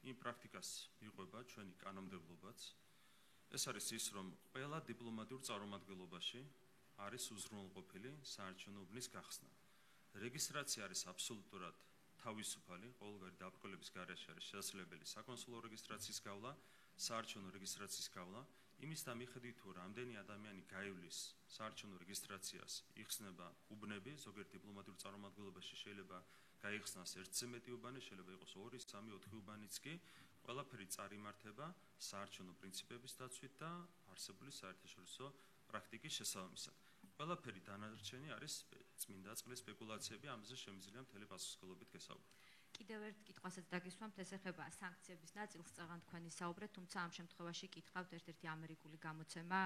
S1: იმ პრაქტიკას მიყვება ჩვენი კანონმდებლობაც. ეს არის ის, რომ ყველა დიპლომატიურ წარმომადგენლობაში არის უზრუნველყოფილი საარჩევნო უბნის გახსნა. რეგისტრაცია არის აბსოლუტურად თავისუფალი, ყოველგვარი დაბრკოლების გარეშე არის შესაძლებელი საკონსულო რეგისტრაციის გავლა, საარჩევნო რეგისტრაციის გავლა. იმის და მიხედვით თუ რამდენი ადამიანი გაივლის საარჩევნო რეგისტრაციას, იხსნება უბნები, ზოგიერთ დიპლომატიურ წარმომადგენლობაში შეიძლება გაიხსნას ერთზე მეტი უბანი, შეიძლება იყოს 2, 3, 4 უბანიც კი, ყველაფერი წარიმართება საარჩევნო პრინციპების დაცვით და არსებული საერთაშორისო პრაქტიკის შესაბამისად. ყველაფერი დანარჩენი არის წმინდა წყლის სპეკულაციები, ამაზე შემიძლია მთელი პასუხისმგებლობით გესაუბროთ.
S6: კიდევ ერთ კითხვასაც დაგისვამთ, ეს ეხება სანქციების ნაწილს, წაღან თქვენი საუბრეთ, თუმცა ამ შემთხვევაში კითხავთ ერთ-ერთი ამერიკული გამოცემა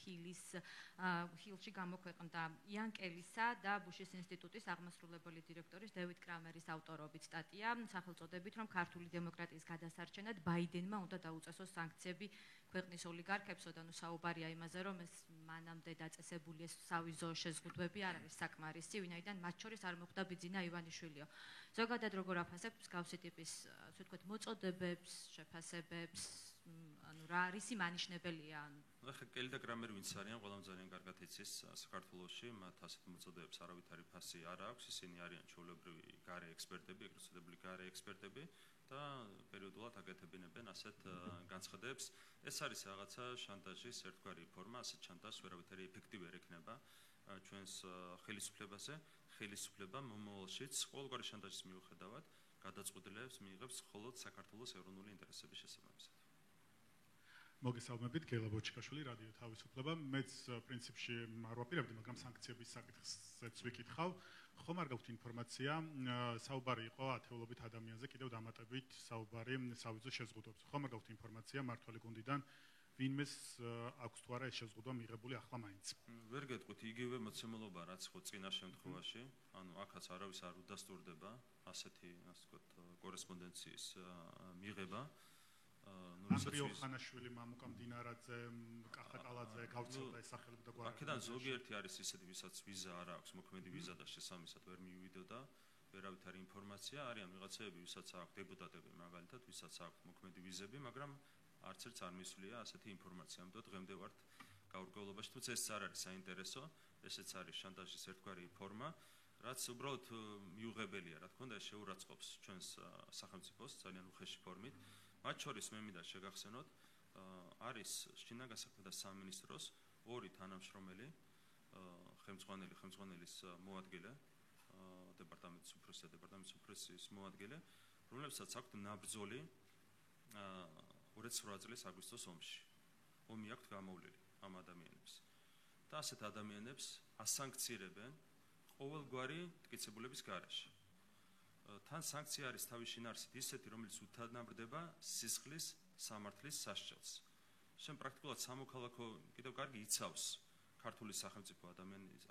S6: ჰილში გამოქვეყნდა იან კელისა და ბუშის ინსტიტუტის აღმასრულებელი დირექტორის დევიდ კრამერის ავტორობით სტატია, სახელწოდებით, რომ ქართული დემოკრატიის გადასარჩენად ბაიდენმა უნდა დაუწესოს სანქციები ქვეყნის ოლიგარქებს, ოდანო საუბარია იმაზე, რომ ეს მანამდე დაწესებული ეს სავიზო შეზღუდვები არ არის საკმარისი, ვინაიდან მათ შორის არ მოხდა ბიძინა ივანიშვილიო. ზოგადად როგორ აფასებთ მსგავსი ტიპის, ასე ვთქვათ, მოწოდებებს, შეფასებებს, ანუ რა რისი მანიშნებელია?
S1: ახლა კელი და კრამერი ვინც არიან, ყველამ ძალიან კარგად იცის საქართველოში, მათ ასეთ მოწოდებებს არავითარი ფასი არ აქვს, ისინი არიან ჩვეულებრივი გარე ექსპერტები, ეგრეთ წოდებული გარე ექსპერტები და პერიოდულად აკეთებინებენ ასეთ განცხადებებს. ეს არის რაღაცა შანტაჟის ერთგვარი ფორმა, ასეთ შანტაჟს ვერავითარი ეფექტი ვერ ექნება ჩვენს ხელისუფლებაზე. ხელისუფლება მომავალშიც ყოველგვარი შანტაჟის მიუხედავად გადაწყვეტილებას მიიღებს მხოლოდ საქართველოს ეროვნული ინტერესების შესაბამისად.
S7: მოგესალმებით, გელა ბოჩიკაშვილი, რადიო თავისუფლება. მეც პრინციპში არ ვაპირებდი, მაგრამ სანქციების საკითხზეც ვიკითხავ. ხომ არ გაქვთ ინფორმაცია, საუბარი იყო ათეულობით ადამიანზე, კიდევ დამატებით საუბარი სავიზო შეზღუდვებზე. ხომ არ გაქვთ ინფორმაცია მართველი გუნდიდან ვინმეს აქვს თუ არა ეს შეზღუდვა მიღებული ახლა მაინც?
S1: ვერ გეტყვით, იგივე მოცემულობა რაც ხო წინა შემთხვევაში, ანუ აქაც არავის არ უდასტურდება ასეთი, ასე ვთქვათ, კორესპონდენციის მიღება.
S7: ამრიო ხანაშვილი, მამუკა მდინარაძე, კახაკალაძე გავრცელდა ეს სახელები და გვარი.
S1: აქედან ზოგიერთი არის ისეთი, ვისაც ვიზა არ აქვს, მოქმედი ვიზა და შესაბამისად ვერ მიუვიდოდა ვერავითარი ინფორმაცია. არიან ვიღაცები, ვისაც აქვს დეპუტატები, მაგალითად, ვისაც აქვს მოქმედი ვიზები, მაგრამ არც ერთს არ მისვლია ასეთი ინფორმაცია. ამიტომ დღემდე ვართ გაურკვევლობაში, თუმცა ეს არ არის საინტერესო, ესეც არის შანტაჟის ერთგვარი ფორმა, რაც უბრალოდ მიუღებელია, რა თქმა უნდა, შეურაცხყოფს ჩვენს სახელმწიფოს ძალიან უხეში ფორმით. მათ შორის მე მინდა შეგახსენოთ, არის შინაგან საქმეთა სამინისტროს ორი თანამშრომელი, ხელმძღვანელის მოადგილე, დეპარტამენტის უფროსის მოადგილე, რომლებსაც აქვთ ნაბრძოლი 2008 წლის აგვისტოს ომში. ომი აქვთ გამოვლილი ამ ადამიანებს. და ასეთ ადამიანებს ასანქცირებენ ყოველგვარი მტკიცებულების გარეშე. თან სანქცია არის თავის შინაარსით ისეთი, რომელიც უთანაბრდება სისხლის სამართლის სასჯელს. შენ პრაქტიკულად სამოქალაქო კიდევ კარგი იცავს ქართული სახელმწიფო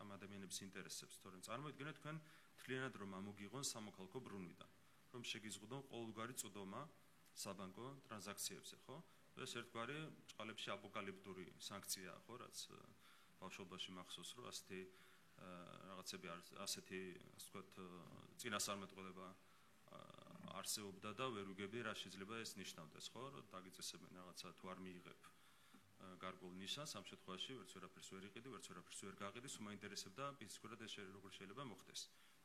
S1: ამ ადამიანების ინტერესებს, თორემ წარმოიდგინეთ თქვენ თლიანად რომ ამოგიღონ სამოქალაქო ბრუნვიდან, რომ შეგიზღუდონ ყოველგვარი წვდომა საბანკო ტრანზაქციებზე, ხო? ეს ერთგვარი ჭყალებში აპოკალიფტური სანქციაა, ხო, რაც ბავშვობაში მახსოვს, რომ ასეთი რაღაცები არის, ასეთი, ასე ვთქვათ, წინასწარმეტყველება არსებობდა და ვერ ვიგებდი რა შეიძლება ეს ნიშნავდეს, ხო, რომ დაგიწესებენ რაღაცა თუ არ მიიღებ გარკვეულ ნიშანს, ამ შემთხვევაში ვერც ვერაფერს ვერ იყიდი, ვერც ვერაფერს ვერ გაყიდი, სულ მაინტერესებდა ფიზიკურად ეს როგორ შეიძლება მოხდეს.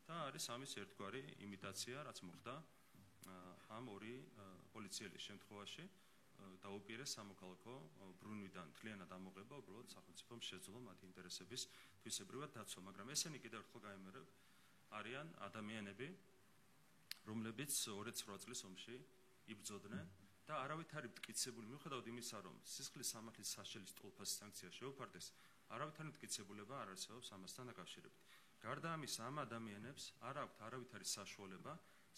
S1: და არის ამის ერთგვარი იმიტაცია, რაც მოხდა ამ ორი პოლიციელის შემთხვევაში, დაუპირეს სამოქალაქო ბრუნვიდან თლიანად ამოღება, უბრალოდ სახელმწიფომ შეძლო მათი ინტერესების თვისებრივად დაცვა, მაგრამ ესენი კიდევ ერთხელ გაიმეორებ, არიან ადამიანები, რომლებიც 28 წლის ომში იბრძოდნენ და არავით არ მტკიცებული, მიუხედავად იმისა, რომ სისხლის სამართლის სასჯელის ტოლფასი სანქცია შეუფარდეს, არავით არ მტკიცებულება არ არსებობს ამასთან დაკავშირებით. გარდა ამისა, ამ ადამიანებს არ აქვთ არავითარი საშუალება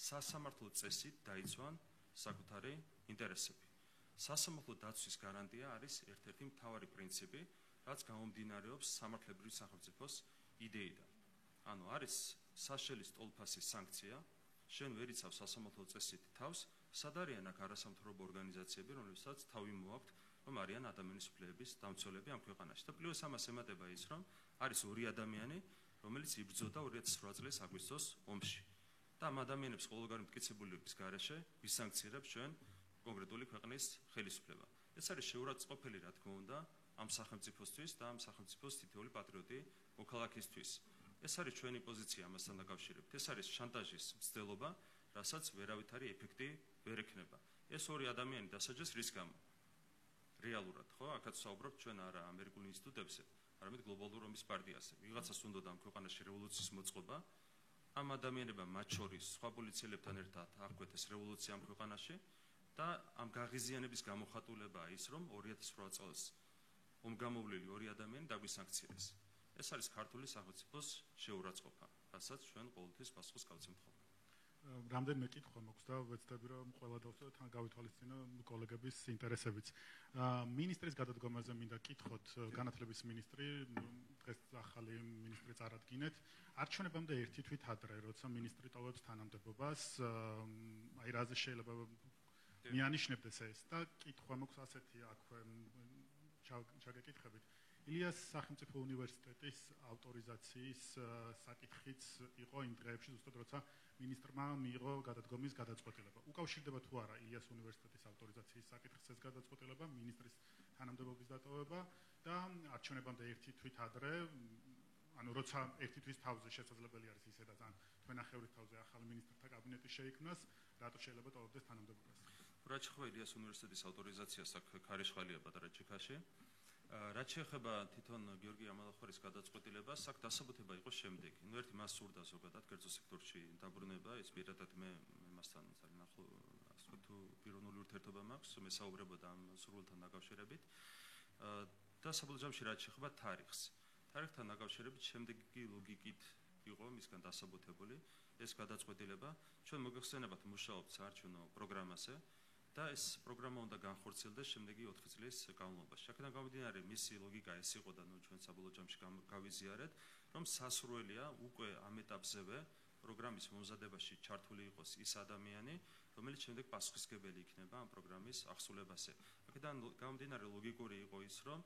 S1: სასამართლო წესით დაიცვან საკუთარი ინტერესები. სასამართლო დაცვის გარანტია არის ერთ-ერთი მთავარი პრინციპი, რაც გამომდინარეობს სამართლებრივი სახელმწიფოს იდეიდან. ანუ არის სასჯელის ტოლფასის სანქცია, შენ ვერ იცავ სასამართლო წესით თავს, სად არიან აქ არასამთავრობო ორგანიზაციები, რომლებსაც თავი მოაქვთ, რომ არიან ადამიანის უფლებების დამცველები ამ ქვეყანაში. და პლუს ამას ემატება ის, რომ არის ორი ადამიანი, რომელიც იბრძოდა 2008 წლის აგვისტოს ომში. და ამ ადამიანებს ყოველგვარი მტკიცებულების გარეშე ვისანქცირებს ჩვენ კონკრეტული ქვეყნის ხელისუფლება. ეს არის შეურაცხყოფელი, რა თქმა უნდა, ამ სახელმწიფოსთვის და ამ სახელმწიფოს თითოეული პატრიოტი მოქალაქისთვის. ეს არის ჩვენი პოზიცია ამასთან დაკავშირებით. ეს არის შანტაჟის მცდელობა, რასაც ვერავითარი ეფექტი ვერ ექნება. ეს ორი ადამიანი დასაჯეს რის გამო? რეალურად, ხო? აქაც საუბრობთ ჩვენ არა ამერიკულ ინსტიტუტებზე, არამედ გლობალურ ომის პარტიაზე. ვიღაცას უნდოდა ამ ქვეყანაში რევოლუციის მოწყობა, ამ ადამიანებმა მათ შორის სხვა პოლიციელებთან ერთად აღკვეთეს რევოლუცია ამ ქვეყანაში და ამ გაღიზიანების გამოხატულებაა ის, რომ 2008 წელს ომგამოვლილი ორი ადამიანი დაგვისანქცირეს. ეს არის ქართული სახელმწიფოს შეურაცხყოფა, რასაც ჩვენ ყოველთვის პასუხს გავცემთ ხოლმე.
S7: რამდენიმე კითხვა მაქვს და ვეცდები რომ ყველა დავსვათ თან გავითვალისწინო კოლეგების ინტერესებიც. მინისტრის გადადგომაზე მინდა კითხოთ, განათლების მინისტრი, დღეს ახალი მინისტრი წარადგინეთ. არჩევნებამდე ერთი თვით ადრე, როცა მინისტრი ტოვებს თანამდებობას, აი რაზე შეიძლება მიანიშნებდეს ეს და კითხვა მაქვს ასეთი აქვე ჩაგეკითხებით. ილიას სახელმწიფო უნივერსიტეტის ავტორიზაციის საკითხიც იყო იმ დღეებში, ზუსტად როცა მინისტრმა მიიღო გადადგომის გადაწყვეტილება. უკავშირდება თუ არა ილიას უნივერსიტეტის ავტორიზაციის საკითხს ეს გადაწყვეტილება, მინისტრის თანამდებობის დატოვება და არჩევნებამდე ერთი თვით ადრე, ანუ როცა ერთი თვის თავზე შესაძლებელი არის ისე და ძალიან თქვენახევრის თავზე ახალი მინისტრთა კაბინეტი შეიქმნას, რატო შეიძლება ტოვებდეს თანამდებობას?
S1: რაც შეეხება ილიას უნივერსიტეტის ავტორიზაციას, აქ ქარიშხალია პატარა ჩიქაში. რაც შეეხება თვითონ გიორგი ამალახვერის გადაწყვეტილებას, აქ დასაბუთება იყო შემდეგი. ნუ ერთი მას სურდა ზოგადად კერძო სექტორში დაბრუნება, ეს პირადად მე მასთან ძალიან ახლო, ასე ვთქვათ, პიროვნული ურთიერთობა მაქვს, მესაუბრებოდა ამ სურვილთან დაკავშირებით. და საბოლოო ჯამში რაც შეეხება თარიღს. თარიღთან დაკავშირებით შემდეგი ლოგიკით იყო მისგან დასაბუთებული ეს გადაწყვეტილება. ჩვენ მოგეხსენებათ მუშაობთ საარჩევნო პროგრამაზე. და ეს პროგრამა უნდა განხორციელდეს შემდეგი 4 წლის განმავლობაში. აქედან გამომდინარე, მისი ლოგიკა ეს იყო და ნუ ჩვენ საბოლოო ჯამში გავიზიარეთ, რომ სასურველია უკვე ამ ეტაპზევე პროგრამის მომზადებაში ჩართული იყოს ის ადამიანი, რომელიც შემდეგ პასუხისმგებელი იქნება ამ პროგრამის აღსრულებაზე. აქედან გამომდინარე, ლოგიკური იყო ის, რომ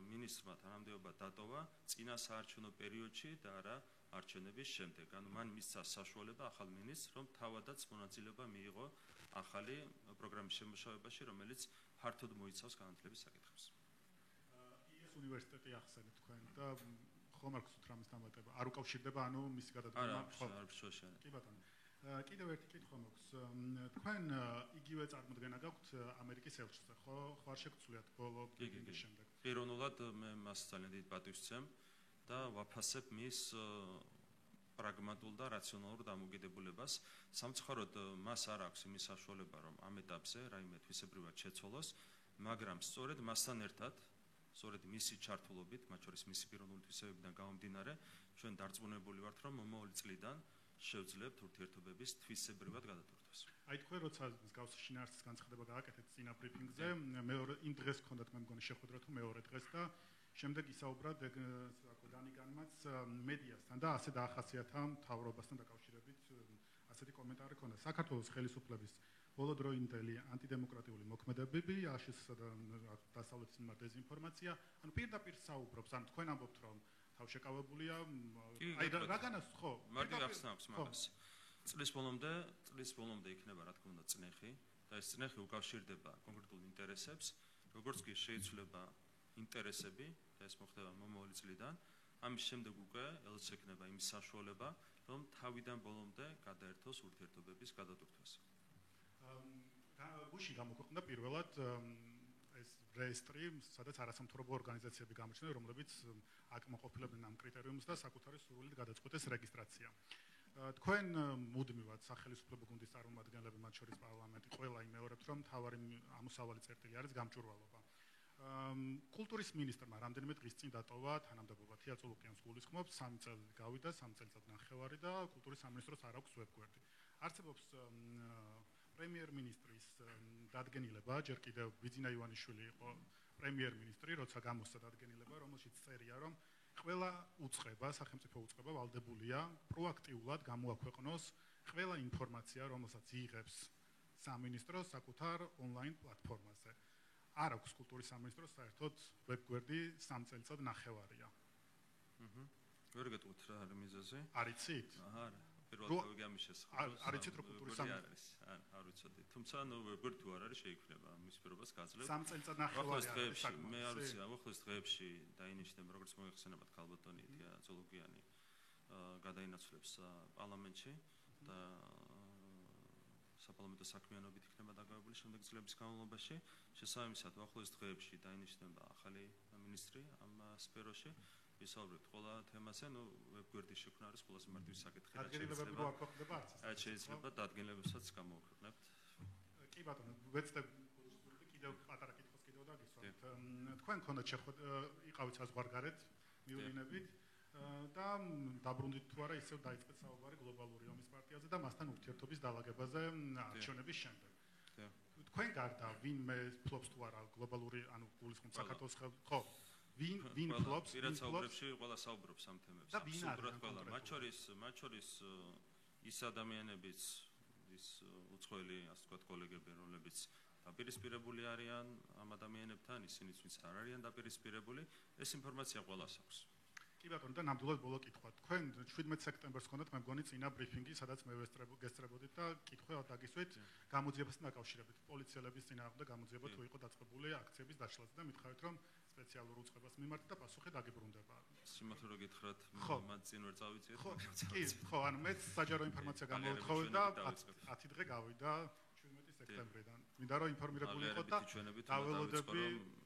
S1: მინისტრმა თანამდებობა დატოვა წინა საარჩევნო პერიოდში და არა არჩევნების შემდეგ. ანუ მან მისცა საშუალება ახალ მინისტრს, რომ თავადაც მონაწილეობა მიიღო ახალი პროგრამის შემუშავებაში, რომელიც ფართოდ მოიცავს განათლების საკითხებს.
S7: ილიას უნივერსიტეტი ახსენეთ თქვენ და ხომ არ გსურთ რამის დამატება? არ უკავშირდება ანუ მისი გადადგომა?
S1: არა, შოშა.
S7: კი ბატონო. კიდევ ერთი კითხვა მაქვს. თქვენ იგივე წარმოდგენა გაქვთ ამერიკის ელჩზე, ხო? ხო არ შეგწულიათ ბოლო ბრიფინგის შემდეგ?
S1: პიროვნულად მე მას ძალიან დიდ პატივს ვცემ და ვაფასებ მის პრაგმატულ და რაციონალურ დამოკიდებულებას. სამწუხაროდ მას არ აქვს იმის საშუალება, რომ ამ ეტაპზე რაიმე თვისებრივად შეცვალოს, მაგრამ სწორედ მასთან ერთად, სწორედ მისი ჩართულობით, მათ შორის მისი პიროვნული თვისებებიდან გამომდინარე, ჩვენ დარწმუნებული ვართ, რომ მომავალი წლიდან შევძლებთ ურთიერთობების თვისებრივად გადატვირთვას.
S7: აი თქვენ როცა მსგავსი შინაარსის განცხადება გააკეთეთ წინა ბრიფინგზე, მეორე იმ დღეს ჰქონდათ მე მგონი შეხვედრა თუ მეორე დღეს და შემდეგ ისაუბრა დანიგანმაც მედიასთან და ასე დაახასიათა მთავრობასთან დაკავშირებით ასეთი კომენტარი ჰქონდა. საქართველოს ხელისუფლების ბოლოდროინდელი ანტიდემოკრატიული მოქმედებები, აშშ-სა და დასავლეთის მიმართ დეზინფორმაცია, ანუ პირდაპირ საუბრობს, ანუ თქვენ ამბობთ, რომ თავშეკავებულია, აი რაგანას ხო?
S1: მარტო ახსნავს მაგას. წლის ბოლომდე იქნება რა თქმა უნდა წნეხი და ეს წნეხი უკავშირდება კონკრეტულ ინტერესებს, როგორც კი შეიცვლება ინტერესები და ეს მოხდება მომავალი წლიდან, ამის შემდეგ უკვე ელჩექნება იმის საშუალება, რომ თავიდან ბოლომდე გადაერთოს ურთიერთობების გადატვირთვას.
S7: გუშინ გამოქვეყნდა პირველად ეს რეესტრი, სადაც არასამთავრობო ორგანიზაციები გამოჩნდნენ, რომლებიც აკმაყოფილებდნენ ამ კრიტერიუმს და საკუთარი სურვილით გადაწყვეტეს რეგისტრაცია. თქვენ მუდმივად სახელმწიფო გუნდის წარმომადგენლები, მათ შორის პარლამენტი, ყველა იმეორებთ, რომ თავარი ამოსავალი წერტილი არის გამჭვირვალობა. კულტურის მინისტრმა რამდენიმე დღის წინ დატოვა თანამდებობა თია წულუკიანს გულისხმობს 3 წელი გავიდა 3 წელიწად ნახევარი და კულტურის სამინისტროს არ აქვს ვებგვერდი. არსებობს პრემიერ-მინისტრის დადგენილება, ჯერ კიდევ ბიძინა ივანიშვილი იყო პრემიერ-მინისტრი, როცა გამოსცა დადგენილება, რომელშიც წერია, რომ ყველა უწყება, სახელმწიფო უწყება ვალდებულია პროაქტიულად გამოაქვეყნოს ყველა ინფორმაცია, რომელსაც იღებს სამინისტრო საკუთარ ონლაინ პლატფორმაზე. არ აქვს კულტურის სამინისტროს საერთოდ ვებგვერდი 3 წელიწად ნახევარია.
S1: ვერ გეტყვით რა არის მიზეზი?
S7: არიცით?
S1: არა. პირველად გიგამის შესახებ.
S7: არიცით რომ კულტურის სამინისტრო
S1: არ ვიცოდი. თუმცა ნუ ვებგვერდი თუ არ არის შეიქმნება მის პირობას გაძლევ.
S7: 3 წელიწად ნახევარია.
S1: მე არ ვიცი, ახლა დღეებში დაინიშნება როგორც მოიხსენებათ ქალბატონი თია ზოლოგიანი გადაინაცვლებს პარლამენტში და საპარლამენტო საქმიანობით იქნება დაგავებული შემდეგი წლების განმავლობაში. შესაბამისად, ახალ დღეებში დაინიშნება ახალი მინისტრი ამ სფეროში. ვისაუბრებთ ყველა თემაზე, ნუ ვებგვერდის შექმნა არის ყველაზე მარტივი საკითხი.
S7: დადგენილებები რო არ გვხვდება არც ეს.
S1: შეიძლება დადგენილებებსაც გამოვხსნებთ.
S7: კი ბატონო, ვეცდებ კიდევ პატარა კითხოს კიდევ დაგისვამთ. თქვენ გქონდათ იყავით საზღვარგარეთ მიულინებით და დაბრუნდით თუ არა ისევ დაიწყეთ საუბარი გლობალური ომის პარტიაზე და მასთან ურთიერთობის დაალაგებაზე არჩევნების შემდეგ. თქვენ გარდა ვინმე ფლობს თუ არა გლობალური, ანუ გულისხმობ საქართველოს ხო? ვინ ფლობს?
S1: პირაცაუბრებში ყველა საუბრობს ამ თემებზე. აბსოლუტურად ყველა. მათ შორის ის ადამიანებიც, ის უცხოელი, ასე ვთქვათ, კოლეგები, რომლებიც დაპირისპირებული არიან ამ ადამიანებთან, ისინიც ვინც არ არიან დაპირისპირებული, ეს ინფორმაცია ყველას აქვს.
S7: კი ბატონო, და ნამდვილად ბოლო კითხვა. თქვენ 17 სექტემბერს გქონდათ მე მგონი წინა ბრიფინგი, სადაც მე გესწრებოდით და კითხვა დაგისვით გამოძიებასთან დაკავშირებით. პოლიციელების წინააღმდეგ გამოძიება თუ იყო დაწყებული აქციების დაშლაზე და მითხარით, რომ სპეციალურ უწყებას მიმართ და პასუხი დაგიბრუნდება.
S1: სიმართლე რო გითხრათ, მათ წინ ვერ წავიწიეთ,
S7: ხო, ანუ მე საჯარო ინფორმაცია გამოვთხოვე და 10 დღე გავიდა 17 სექტემბრიდან. მინდა რომ ინფორმირებული იყო და დაველოდები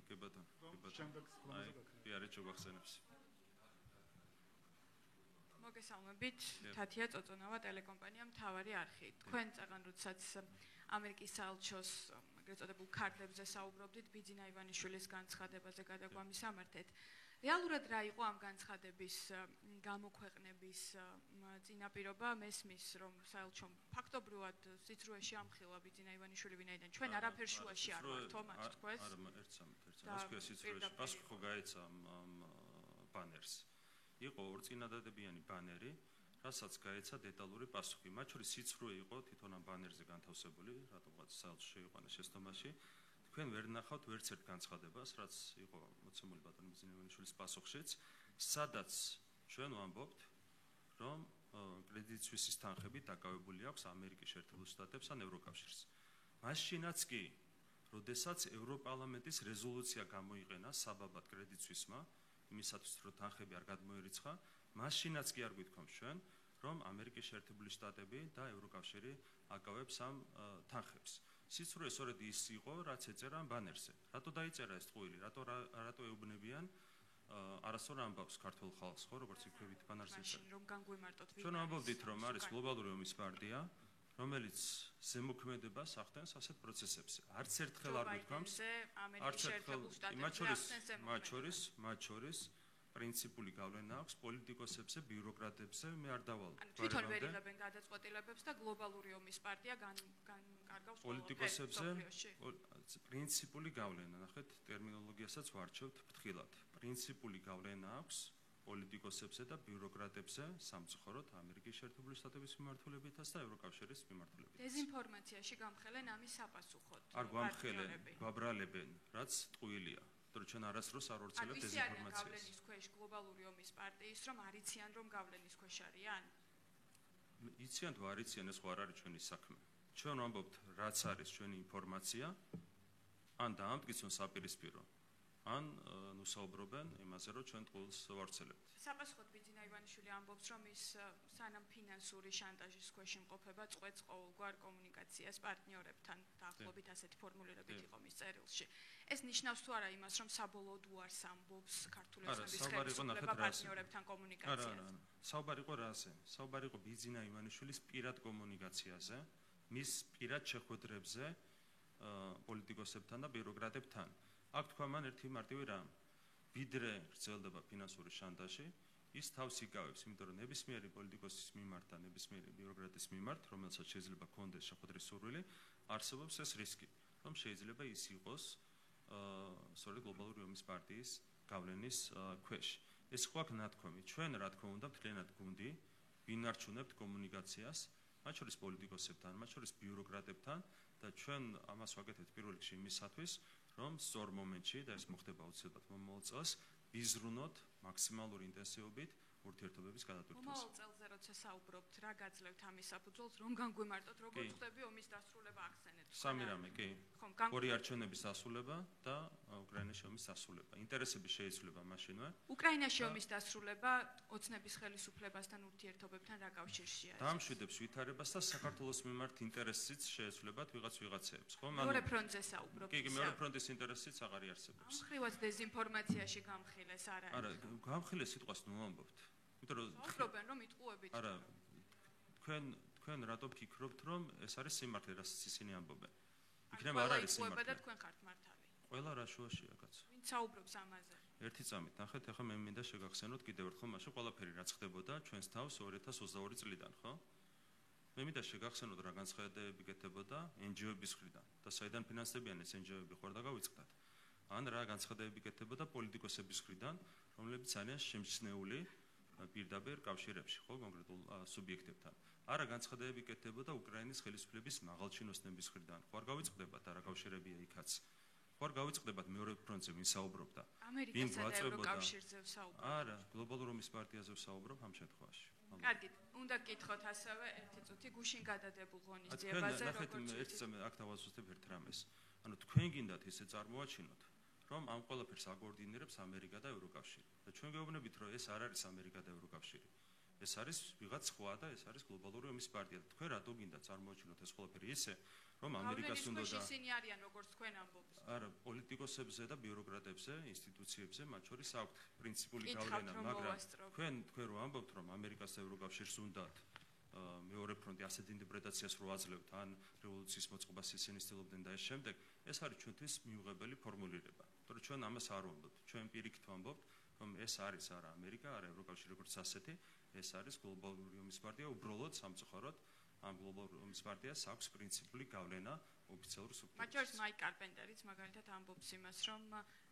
S1: კი ბატონო,
S7: შემდეგ სლომაზე გაქნები.
S1: კი არის ჩოგახსენებს.
S8: მოგესალმებით, თათია წოწონავა ტელეკომპანია მთავარი არხი. თქვენ წაღან როდესაც ამერიკის საელჩოს ეგრეთ წოდებულ ქარდებზე საუბრობდით ბიძინა ივანიშვილის განცხადებაზე გადაგვამისამართეთ. რეალურად რა იყო ამ განცხადების გამოქვეყნების წინაპირობა? მესმის რომ საელჩომ ფაქტობრივად სიცრუეში ამხილა ბიძინა ივანიშვილი ვინაიდან ჩვენ არაფერ შუაში არ ვართ თომაც თქვენს.
S1: არა, ერთსამეთ. სიცრუეში პასუხი ხო გაეცა ამ ბანერს. იყო ორწინადადებიანი ბანერი, რასაც გაეცა დეტალური პასუხი. მათ შორის სიცრუე იყო თვითონ ამ ბანერზე განთავსებული, რატომღაც საელჩო შეიყვანეს შესტომაში. თქვენ ვერ ნახავთ ვერც ერთ განცხადებას, რაც იყო მოცემული ბატონი ბიძინა ივანიშვილის პასუხშიც, სადაც ჩვენ ვამბობთ, რომ კრედიტ სუისის თანხები დაკავებული აქვს ამერიკის შეერთებულ შტატებს ან ევროკავშირს. მაშინაც კი, როდესაც ევროპარლამენტის რეზოლუცია გამოიყენა საბაბად კრედიტ სუისმა იმისათვის რომ თანხები არ გადმოერიცხა, მაშინაც კი არ გვითქვამს ჩვენ, რომ ამერიკის შეერთებული შტატები და ევროკავშირი აკავებს ამ თანხებს. სიცრუე სწორედ ის იყო, რაც ეწერა ამ ბანერზე. რატო დაიწერა ეს ტყუილი? რატო ეუბნებიან არასწორ ამბავს ქართულ ხალხს, ხო, როგორც იქვე ბანერზე ეწერა.
S8: რომ განგვიმარტოთ ვინ.
S1: ჩვენ ვამბობდით, რომ არის გლობალური ომის პარტია, რომელიც ზემოქმედებას ახდენს ასეთ პროცესებზე. არც ერთხელ არ გვითქვამს, არც ერთხელ მათ შორის პრინციპული გავლენა აქვს პოლიტიკოსებზე, ბიუროკრატებზე, მე არ დავალ.
S8: თვითონ ვერ იღებენ გადაწყვეტილებებს და გლობალური ომის პარტია განკარგავს
S1: პოლიტიკოსებზე პრინციპული გავლენა, ნახეთ, ტერმინოლოგიასაც ვარჩევთ ფრთხილად. პრინციპული გავლენა აქვს პოლიტიკოსებზე და ბიუროკრატებზე სამწუხაროდ ამერიკის შეერთებული შტატების მიმართულებითაც და ევროკავშირის მიმართულებითაც.
S8: დეზინფორმაციაში გამხელენ ამის საპასუხოდ.
S1: არ გვამხელენ, გვაბრალებენ, რაც ტყუილია. თორე ჩვენ არასდროს არ ვორცელებთ დეზინფორმაციას.
S8: გავლენის ქვეშ გლობალური ომის პარტიის რომ არიციან რომ გავლენის ქვეშ არიან?
S1: იციან თუ არ იციან, ეს ხო არ არის ჩვენი საქმე. ჩვენ ვამბობთ, რაც არის ჩვენი ინფორმაცია, ან დაამტკიცონ საპირისპირო, ან ნუსაუბრობენ იმაზე, რომ ჩვენ ტყუილს ვავრცელებთ.
S8: საპასუხოდ ბიძინა ივანიშვილი ამბობს, რომ ის სანამ ფინანსური შანტაჟის ქვეშ იმყოფება, წყვეტს ყოველგვარ კომუნიკაციას პარტნიორებთან, დაახლოებით ასეთი ფორმულირებით იყო მის წერილში. ეს ნიშნავს თუ არა იმას, რომ საბოლოოდ უარს ამბობს ქართული ოცნების ხელისუფლება პარტნიორებთან კომუნიკაციაზე?
S1: არა, საუბარი იყო რაზე? საუბარი იყო ბიძინა ივანიშვილის პირად კომუნიკაციაზე, მის პირად შეხვედრებზე პოლიტიკოსებთან და ბიუროკრატებთან. აქ თქვა მან ერთი მარტივი რამ. ვიდრე გრძელდება ფინანსური შანტაჟი, ის თავს იკავებს, იმიტომ რომ ნებისმიერი პოლიტიკოსის მიმართ და ნებისმიერი ბიუროკრატის მიმართ, რომელსაც შეიძლება ჰქონდეს შეხვედრის სურვილი, არსებობს ეს რისკი, რომ შეიძლება ის იყოს სწორედ გლობალური ომის პარტიის გავლენის ქვეშ. ეს ხო აქ ნათქვამი. ჩვენ რა თქმა უნდა მთლიანად გუნდი ვინარჩუნებთ კომუნიკაციას, მათ შორის პოლიტიკოსებთან, მათ შორის ბიუროკრატებთან და ჩვენ ამას ვაკეთებთ პირველ რიგში იმისათვის, რომ სწორ მომენტში და ეს მოხდება აუცილებლად მომავალ წელს ვიზრუნოთ მაქსიმალური ინტენსივობით ურთიერთობების გადატვირთვას.
S8: მომავალ წელზე როცა საუბრობთ, რა გაძლევთ ამის საფუძველს, რომ განგვიმარტოთ, როგორ ხდება ომის დასრულება ახსენეთ.
S1: სამი რამე, კი. ორი არჩევნების დასრულება და უკრაინაში ომის დასრულება. ინტერესები შეიცვლება მაშინვე.
S8: უკრაინაში ომის დასრულება ოცნების ხელისუფლებასთან ურთიერთობებთან რა კავშირშია?
S1: დაამშვიდებს ვითარებას და საქართველოს მიმართ ინტერესიც შეეცვლებათ ვიღაცებს, ხო?
S8: მეორე ფრონტზე საუბრობთ.
S1: კი, მეორე ფრონტის ინტერესიც აღარ არსებობს.
S8: მხრივაც დეზინფორმაციაში გამხილეს არა?
S1: არა, გამხილეს სიტყვას ნუ ამბობთ. იმიტომ რომ
S8: ვფიქრობენ რომ იტყუებით.
S1: არა, თქვენ რატო ფიქრობთ რომ ეს არის სიმართლე, რასაც ისინი ამბობენ? იქნება არ არის სიმართლე.
S8: და თქვენ ხართ მართალი.
S1: ყველა რა შუაშია, კაცო.
S8: ვინ საუბრობს ამაზე?
S1: ერთი წამით, ნახეთ, ახლა მე მინდა შეგახსენოთ კიდევ ერთხელ მაშინ ყველაფერი რაც ხდებოდა ჩვენს თავს 2022 წლიდან, ხო? მე მინდა შეგახსენოთ რა განცხადებები გეთებოდა NGO-ების მხრიდან და საიდან ფინანსდებიან ეს NGO-ები ხوار და გავიწყდათ. ან რა განცხადებები გეთებოდა პოლიტიკოსების მხრიდან, რომლებიც არიან შემჩნეული პირდაპირ კავშირებში, ხო, კონკრეტულ სუბიექტებთან. არა განცხადებები გეთებოდა უკრაინის ხელისუფლების მაღალჩინოსნების მხრიდან. ხوار გავიწყდებათ არა კავშირებია იქაც. ხوار გავიწყდებათ მეორე ფრონტზე ვინ საუბრობდა?
S8: ამერიკასა და ევროკავშირზე ვსაუბრობ.
S1: არა, გლობალური ომის პარტიაზე ვსაუბრობ ამ შემთხვევაში.
S8: კარგით, უნდა გკითხოთ ასევე ერთი წუთი გუშინ გადადებულ ღონისძიებაზე,
S1: როგორც ერთი წამი აქ დავასუსტებ ერთ რამეს. ანუ თქვენ გინდათ ესე წარმოაჩინოთ, რომ ამ ყველაფერს აგოორდინირებს ამერიკა და ევროკავშირი. და ჩვენ გეუბნებით, რომ ეს არ არის ამერიკა და ევროკავშირი. ეს არის ვიღაც სხვა და ეს არის გლობალური ომის პარტია. თქვენ რატო გინდა წარმოაჩინოთ ეს ყველაფერი ისე, რომ ამერიკას უნდა და
S8: ისინი არიან როგორც თქვენ ამბობთ.
S1: არა, პოლიტიკოსებზე და ბიუროკრატებზე, ინსტიტუციებზე მათ შორის აქვთ პრინციპული გავლენა, მაგრამ თქვენ რო ამბობთ, რომ ამერიკას და ევროკავშირს უნდათ მეორე ფრონტი ასეთ ინტერპრეტაციას რო აძლევთ, ან რევოლუციის მოწყობას ისინი ცდილობდნენ და ეს შემდეგ, ეს არის ჩვენთვის მიუღებელი ფორმულირება. თორე ჩვენ ამას არ ვამბობთ. ჩვენ პირიქით ვამბობთ, რომ ეს არის არა ამერიკა, არა ევროკავშირი როგორც ასეთი, ეს არის გლობალური ომის პარტია, უბრალოდ სამწუხაროდ ამ გლობალური ომის პარტიას აქვს პრინციპული გავლენა ოფიციალურ სუბიექტზე.
S8: მათ შორის მაიკ კარპენტერიც მაგალითად ამბობს იმას, რომ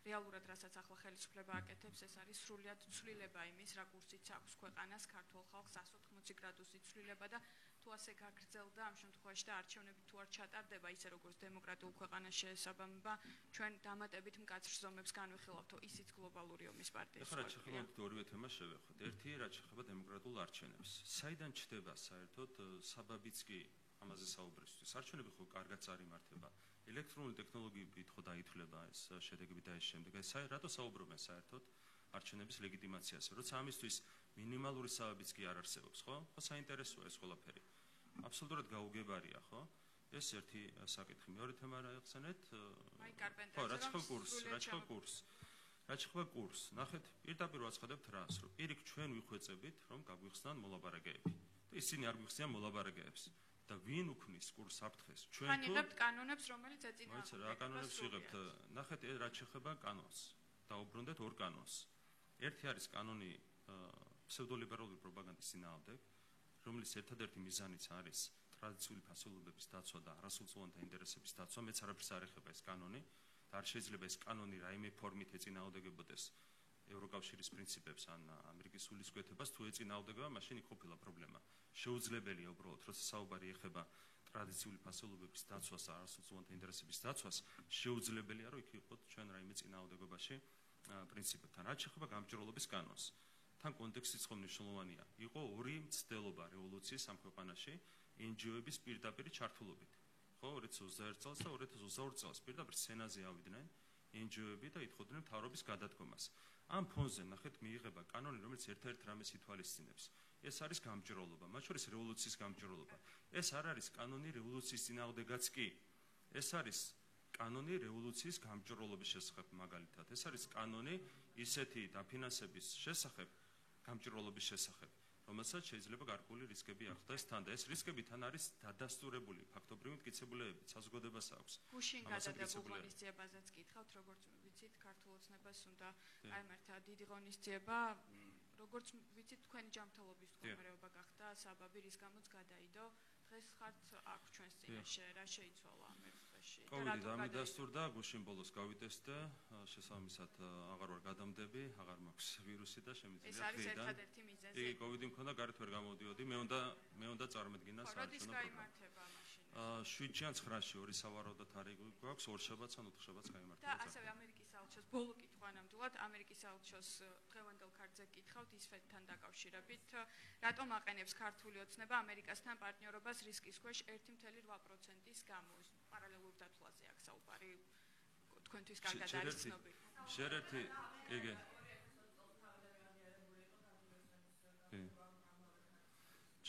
S8: რეალურად რასაც ახლა ხელისუფლება აკეთებს, ეს არის სრულად ცვლილება იმის, რა კურსიც აქვს ქვეყანას, ქართულ ხალხს 180 გრადუსით ცვლილება და თუ ასე გაგრძელდა ამ შემთხვევაში და არჩევნები თუ არ ჩატარდება ისე როგორც დემოკრატიულ ქვეყანას შეესაბამება, ჩვენ დამატებით მკაცრ ზომებს განვიხილავთ, ისიც გლობალური ომის პარტიის.
S1: ეხლა რაც შეხება ორივე თემას შევეხოთ. ერთი რაც შეხება დემოკრატიულ არჩევნებს. საიდან ჩდება საერთოდ საბაბიც კი ამაზე საუბრისთვის? არჩევნები ხო კარგად წარიმართება. ელექტრონული ტექნოლოგიებით ხო დაითვლება ეს შედეგები და ეს შემდეგ. ეს რატო საუბრობენ საერთოდ არჩევნების ლეგიტიმაციაზე? როცა ამისთვის მინიმალური საბაბიც კი არ არსებობს, ხო? ხო საინტერესოა ეს ყველაფერი. აბსოლუტურად გაუგებარია, ხო? ეს ერთი საკითხი. მეორე თემა რა ახსენეთ? ხო, რაც ხო კურს. ნახეთ, პირდაპირ ვაცხადებთ რას, რომ პირიქით ჩვენ ვიხვეწებით, რომ გაგვიხსნან მოლაპარაკეები. და ისინი არ გვიხსნიან მოლაპარაკეებს. და ვინ უქმნის კურს საფრთხეს? ჩვენ თუ
S8: ვიღებთ კანონებს, რომელიც ეწინააღმდეგება.
S1: რა კანონებს ვიღებთ? ნახეთ, რაც შეხება კანონს. დაუბრუნდეთ ორ კანონს. ერთი არის კანონი ფსევდოლიბერალური პროპაგანდის წინააღმდეგ, რომლის ერთადერთი მიზანიც არის ტრადიციული ფასეულობების დაცვა და არასრულწლოვანთა ინტერესების დაცვა. მეც არაფერს არ ეხება ეს კანონი და არ შეიძლება ეს კანონი რაიმე ფორმით ეწინააღმდეგებოდეს ევროკავშირის პრინციპებს ან ამერიკის სულისკვეთებას. თუ ეწინააღმდეგება, მაშინ იქ ყოფილა პრობლემა. შეუძლებელია უბრალოდ, როცა საუბარი ეხება ტრადიციული ფასეულობების დაცვას და არასრულწლოვანთა ინტერესების დაცვას, შეუძლებელია, რომ იქ იყოთ ჩვენ რაიმე წინააღმდეგობაში პრინციპებთან. რაც შეეხება გამჭვირვალობის კანონს, თან კონტექსტიც ხომ მნიშვნელოვანია. იყო ორი მცდელობა რევოლუციის ამ ქვეყანაში NGO-ების პირდაპირ ჩართულობით. ხო, 2021 წელს და 2022 წელს პირდაპირ სენაზე ავიდნენ NGO-ები და ითხოვდნენ მთავრობის გადადგომას. ამ ფონზე ნახეთ მიიღება კანონი, რომელიც ერთ-ერთ რამეს ითვალისწინებს. ეს არის გამჭვირვალობა, მათ შორის რევოლუციის გამჭვირვალობა. ეს არ არის კანონი რევოლუციის წინააღმდეგაც კი. ეს არის კანონი რევოლუციის გამჭვირვალობის შესახებ მაგალითად. ეს არის კანონი ისეთი დაფინანსების შესახებ, გამჭვირვალობის შესახებ, რომელსაც შეიძლება გარკვეული რისკები ახდას თან და ეს რისკები თან არის დადასტურებული ფაქტობრივი მტკიცებულებებით, საზოგადოებას აქვს.
S8: გუშინ გადადებულ ღონისძიებაზეც კითხავთ, როგორც ვიცით, ქართულ ოცნებას უნდა აიმართა დიდი ღონისძიება, როგორც ვიცით, თქვენი ჯანმრთელობის მდგომარეობა გახდა საბაბი, რის გამოც გადაიდო. დღეს ხართ აქ ჩვენს წინაშე, რა შეიცვალა ამერიკაში?
S1: კოვიდი დამიდასტურდა, გუშინ ბოლოს გავიტესტე, შესაბამისად აღარ ვარ გადამდები, აღარ მაქვს ვირუსი და შემიძლია
S8: ეს არის ერთადერთი მიზეზი.
S1: იგი კოვიდი მქონდა, გარეთ ვერ გამოდიოდი, მე უნდა წარმედგინა საარჩევნო პროგრამა. 7-ში ან 9-ში ორი სავარაუდო თარიღი გვაქვს, ორშაბათს ან ოთხშაბათს გამართება.
S8: და ასევე ამერიკის საელჩოს ბოლო კითხვა ნამდვილად ამერიკის საელჩოს დღევანდელ ქართზე კითხავთ ისფერთან დაკავშირებით, რატომ აყენებს ქართული ოცნება ამერიკასთან პარტნიორობას რისკის ქვეშ 1.8%-ის გამო? პარალელურ დათვლაზე აქვს საუბარი, თქვენთვის კარგად არის ცნობილი.
S1: შერერთი, იგი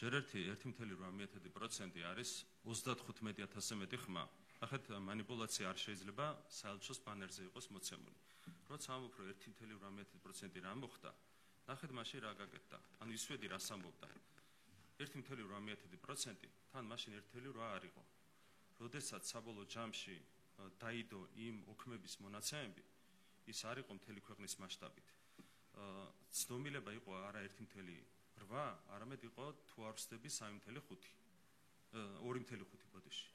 S1: ჯერერთი 1.8% არის 35,000-ზე მეტი ხმა. ნახეთ, მანიპულაცია არ შეიძლება საელჩოს ბანერზე იყოს მოცემული. როცა ამბობ, რომ 1.8% რა მოხდა, ნახეთ მაშინ რა გაკეთდა. ანუ ისვედი რას ამბობდა. 1.8% თან მაშინ 1.8 არ იყო. როდესაც საბოლოო ჯამში დაიდო იმ ოქმების მონაცემები, ის არ იყო მთელი ქვეყნის მასშტაბით. ცდომილება იყო არა 1.8, არამედ იყო თუ არ ვსდები 3.5. 2.5 ბოდიში.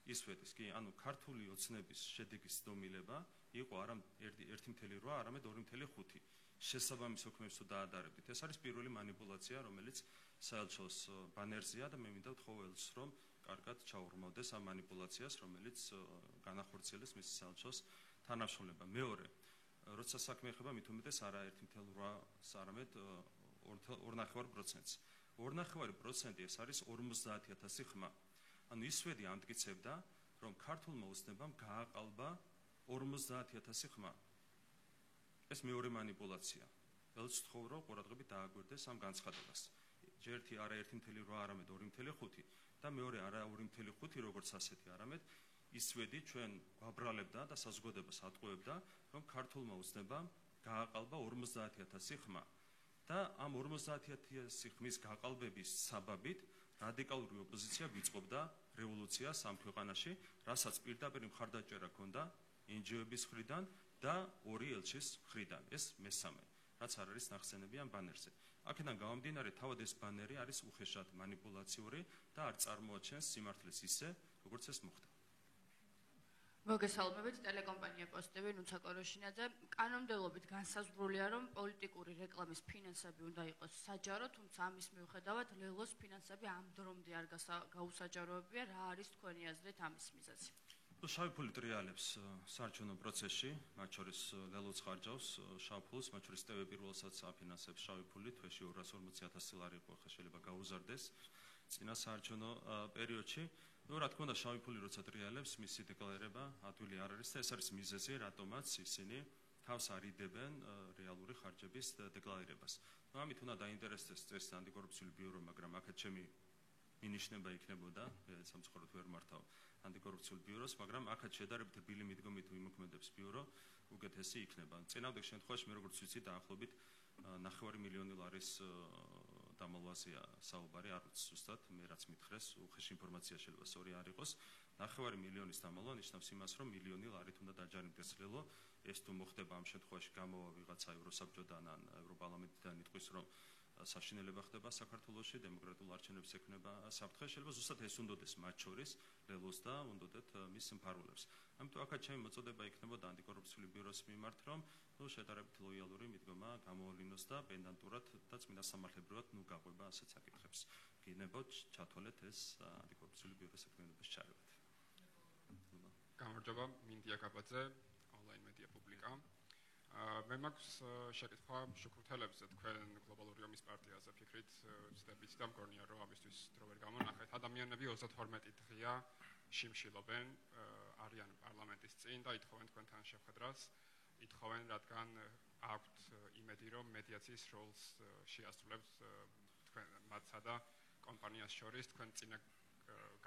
S1: ისვედის კი, ანუ ქართული ოცნების შედეგის ცდომილება იყო არა 1.8, არამედ 2.5. შესაბამის ოქმებს თუ დაადარებდით. ეს არის პირველი მანიპულაცია, რომელიც საელჩოს ბანერზეა და მე მინდა ვთხოვო ელჩს, რომ კარგად ჩაურმავდეს ამ მანიპულაციას, რომელიც განახორციელეს მის საელჩოს თანამშრომლობა. მეორე, როცა საქმე ეხება მით უმეტეს არა 1.8-ს, არამედ 2.5%-ს. 2.5% ეს არის 50,000 ხმა. ანუ ისვედი ამტკიცებდა, რომ ქართულმა ოცნებამ გააყალბა 50,000 ხმა. ეს მეორე მანიპულაცია. ელჩს ვთხოვ, რომ ყურადღებით დააგვირდეს ამ განცხადებას. ჯერთი არა 1.8, არამედ 2.5 და მეორე არა 2.5 როგორც ასეთი, არამედ ისვედი ჩვენ გვაბრალებდა და საზოგადოებას ატყუებდა, რომ ქართულმა ოცნებამ გააყალბა 50,000 ხმა. და ამ 50,000 ხმის გაყალბების საბაბით რადიკალური ოპოზიცია ვიწყობდა რევოლუციას ამ ქვეყანაში, რასაც პირდაპირ მხარდაჭერა ჰქონდა NGO-ების მხრიდან და ორი ელჩის მხრიდან. ეს მესამე, რაც არ არის ნახსენები ამ ბანერზე. აქედან გამომდინარე, თავად ეს ბანერი არის უხეშად მანიპულაციური და არ წარმოაჩენს სიმართლეს ისე, როგორც ეს მოხდა.
S8: მოგესალმებით, ტელეკომპანია პოსტები, ნუცა კოროშინაძე. კანონმდებლობით განსაზღვრულია, რომ პოლიტიკური რეკლამის ფინანსები უნდა იყოს საჯარო, თუმცა ამის მიუხედავად ლელოს ფინანსები ამ დრომდე არ გაუსაჯაროებია. რა არის თქვენი აზრით ამის მიზეზი?
S1: შავი ფული ტრიალებს საარჩევნო პროცესში, მათ შორის ლელოც ხარჯავს შავ ფულს, მათ შორის TV პირველსაც აფინანსებს შავი ფული, თვეში 240,000 ლარი იყო, ხა შეიძლება გაუზარდეს წინა საარჩევნო პერიოდში. რა თქმა უნდა, შავი ფული როცა ტრიალებს, მისი დეკლარირება ადვილი არ არის და ეს არის მიზეზი, რატომაც ისინი თავს არიდებენ რეალური ხარჯების დეკლარირებას. ამით უნდა დაინტერესდეს წესით ანტიკორუფციული ბიურო, მაგრამ აქაც ჩემი მინიშნება იქნებოდა, სამწუხაროდ ვერ მართავ ანტიკორუფციულ ბიუროს, მაგრამ აქაც შედარებით რბილი მიდგომით ვიმოქმედებს ბიურო, უკეთესი იქნება. წინავდელ შემთხვევაში მე როგორც ვიცი, დაახლოებით 9,5 ლარის დამალვაზია საუბარი, არ ვიცი ზუსტად, მე რაც მითხრეს, უხეში ინფორმაცია შეიძლება სწორი არ იყოს. 9,5 მილიონის დამალვა ნიშნავს იმას, რომ 1,000,000 ლარით უნდა დაჯარიმდეს ლელო ეს თუ მოხდება ამ შემთხვევაში გამოვა ვიღაცა ევროსაბჭოდან ან ევროპარლამენტიდან იტყვის რომ საშინელება ხდება საქართველოში დემოკრატიულ არჩევნებს ექნება საფრთხე შეიძლება ზუსტად ეს უნდოდეს მათ შორის ლელოს და უნდოდეთ მის მფარველებს ამიტომ აქაც ჩემი მოწოდება იქნებოდა ანტიკორუფციული ბიუროს მიმართ რომ შედარებით ლოიალური მიდგომა გამოავლინოს და პენდანტურად და წმინდა სამართლებრივად გაყვება ასეთ საკითხებს გინებოთ ჩათვალეთ ეს ანტიკორუფციული ბიუროს საქმიანობის ჩარევა
S9: გამარჯობა მინდია გაბაძე ონლაინ მედია პუბლიკა მე მაქვს შეკითხვა შუქურთელებზე თქვენ გლობალური ომის პარტიაზე ფიქრით ვცდებით და მგონია რომ ამისთვის დრო ვერ გამონახეთ ადამიანები 32 დღეა შიმშილობენ არიან პარლამენტის წინ და ითხოვენ თქვენთან შეხვედრას ითხოვენ რადგან აქვთ იმედი რომ მედიაციის როლს შეასრულებთ თქვენ მათსა და კომპანიას შორის თქვენ წინა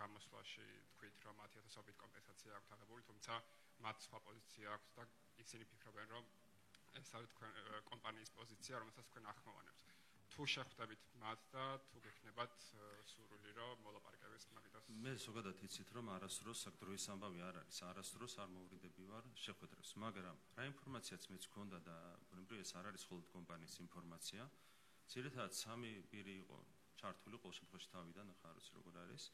S9: გამოსვლაში თქვით რომ 10,000-ობით კომპენსაცია აქვთ აღებული თუმცა მათ სხვა პოზიცია აქვთ და ისინი ფიქრობენ რომ ეს არის თქვენ კომპანიის პოზიცია რომელსაც თქვენ ახმოვანებთ თუ შეხვდებით მათ და თუ გექნებათ სურვილი რომ მოლაპარაკებდეს მაგიტოს
S1: მე ზოგადად იცით რომ არასდროს საკდროის ამბავი არ არის არასდროს არ მოვრიდები ვარ შეხვედრებს მაგრამ რა ინფორმაციაც მეც გქონდა და ბუნებრივია ეს არ არის მხოლოდ კომპანიის ინფორმაცია ძირითადად სამი პირი იყო ჩართული ყოველ შემთხვევაში თავიდან ახლა არ ვიცი როგორ არის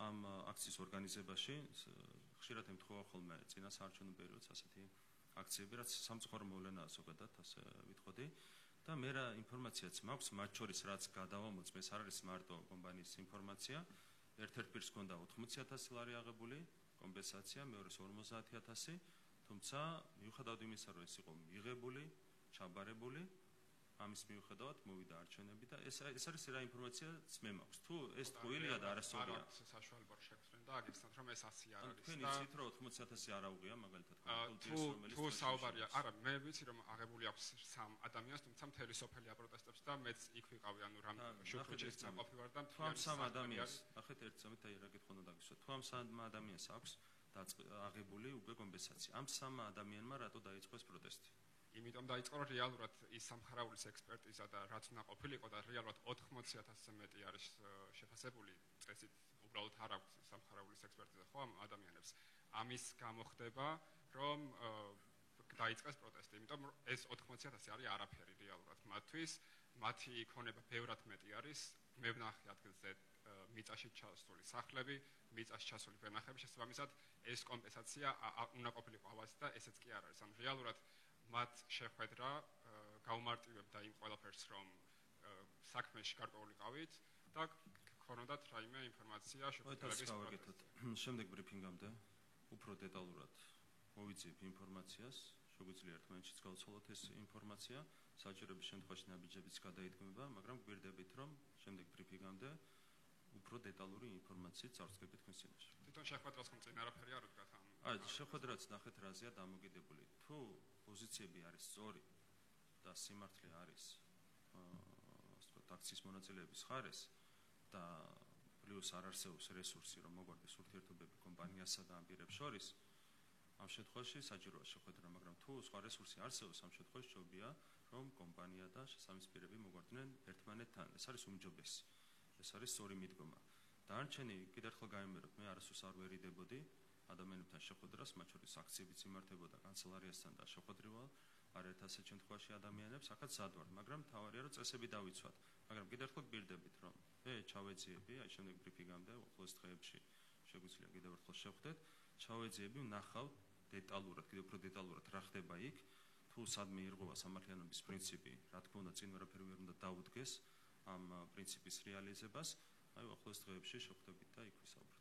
S1: ამ აქციის ორგანიზებაში ხშირად ემთხვევა ხოლმე წინა საარჩევნო პერიოდს ასეთი აქციები რაც სამწუხარო მოვლენაა ზოგადად ასე ვიტყოდი და მე რა ინფორმაციაც მაქვს მათ შორის რაც გადავამოწმე ეს არ არის მარტო კომპანიის ინფორმაცია ერთ-ერთ პირს ჰქონდა 80,000 ლარი აღებული კომპენსაცია მეორეს 50,000 თუმცა მიუხედავად იმისა რომ ეს იყო მიღებული ჩაბარებული ამის მიუხედავად მოვიდა არჩევნები და ეს არის რა ინფორმაციაც მე მაქვს თუ ეს ტყუილია და არასწორია
S9: საშუალება შეგვიძლია და აგიხსნათ რომ ეს 100 არ არის
S1: თქვენ იცით რომ 80,000 არ აუღია მაგალითად
S9: თუ საუბარია არა მე ვიცი რომ აღებული აქვს სამ ადამიანს თუმცა მთელი სოფელი აპროტესტებს და მეც იქ ვიყავი ანუ რამ შუქრუჯის წამყოფი ვარ და
S1: თუ ამ სამ ადამიანს ნახეთ ერთ წამით აი რა გითხონდა დაგისვა თუ ამ სამ ადამიანს აქვს აღებული უკვე კომპენსაცია ამ სამ ადამიანმა რატო დაიწყო ეს პროტესტი
S9: იმიტომ დაიწყო რომ რეალურად ის სამხარაულის ექსპერტიზა და რაც უნდა ყოფილიყო და რეალურად 80,000-ზე მეტი არის შეფასებული წესით უბრალოდ არ აქვს სამხარაულის ექსპერტიზა ხო ამ ადამიანებს ამის გამოხდება რომ დაიწყეს პროტესტი იმიტომ რომ ეს 80,000 არის არაფერი რეალურად მათთვის მათი იქონება ბევრად მეტი არის მე ვნახე ადგილზე მიწაში ჩასული სახლები მიწაში ჩასული ვენახები შესაბამისად ეს კომპენსაცია უნდა ყოფილიყო ავაზი და ესეც კი არ არის ანუ რეალურად მათ შეხვედრა გაუმარტივებდა იმ ყველაფერს რომ საქმეში გარკვეულიყავით და ქონოდათ რაიმე ინფორმაცია შეხვედრების პროცესზე
S1: შემდეგ ბრიფინგამდე უფრო დეტალურად მოვიძიებ ინფორმაციას შეგვიძლია ერთმანეთშიც გავცვალოთ ეს ინფორმაცია საჭიროების შემთხვევაში ნაბიჯებიც გადაიდგმება მაგრამ გვირდებით რომ შემდეგ ბრიფინგამდე უფრო დეტალური ინფორმაციით წარსდგებით თქვენს წინაშე
S9: თვითონ შეხვედრას ხომ წინ არაფერი არ უდგათ ამ
S1: აი შეხვედრაც ნახეთ რაზეა დამოკიდებული თუ პოზიციები არის სწორი და სიმართლე არის ასე ვთქვათ აქციის მონაწილეების ხარეს და პლუს არ არსებობს რესურსი რომ მოგვარდეს ურთიერთობები კომპანიასა და ამ პირებს შორის ამ შემთხვევაში საჭიროა შეხვედრა მაგრამ თუ სხვა რესურსი არსებობს ამ შემთხვევაში ჯობია რომ კომპანია და შესაბამის პირები მოგვარდნენ ერთმანეთთან ეს არის უმჯობესი ეს არის სწორი მიდგომა დანარჩენი კიდევ ერთხელ გამიმეროთ მე არასდროს არ ვერიდებოდი ადამიანებთან შეხვედრას, მათ შორის აქციებიც იმართებოდა კანცელარიასთან და შეხვედრივალ არ ერთ ასეთ შემთხვევაში ადამიანებს, ახაც სადვარ, მაგრამ თავარია რომ წესები დავიცვათ. მაგრამ კიდევ ერთხელ გირდებით რომ მე ჩავეძიები, აი შემდეგ ბრიფინგამდე უახლოეს დღეებში შეგვიძლია კიდევ ერთხელ შევხვდეთ, ჩავეძიები, ვნახავ დეტალურად, კიდევ უფრო დეტალურად რა ხდება იქ, თუ სადმე ირღვევა სამართლიანობის პრინციპი, რა თქმა უნდა, წინ ვერაფერი ვერ უნდა დაუდგეს ამ პრინციპის რეალიზებას, აი უახლოეს დღეებში შევხვდებით და იქ ვისაუბრებთ.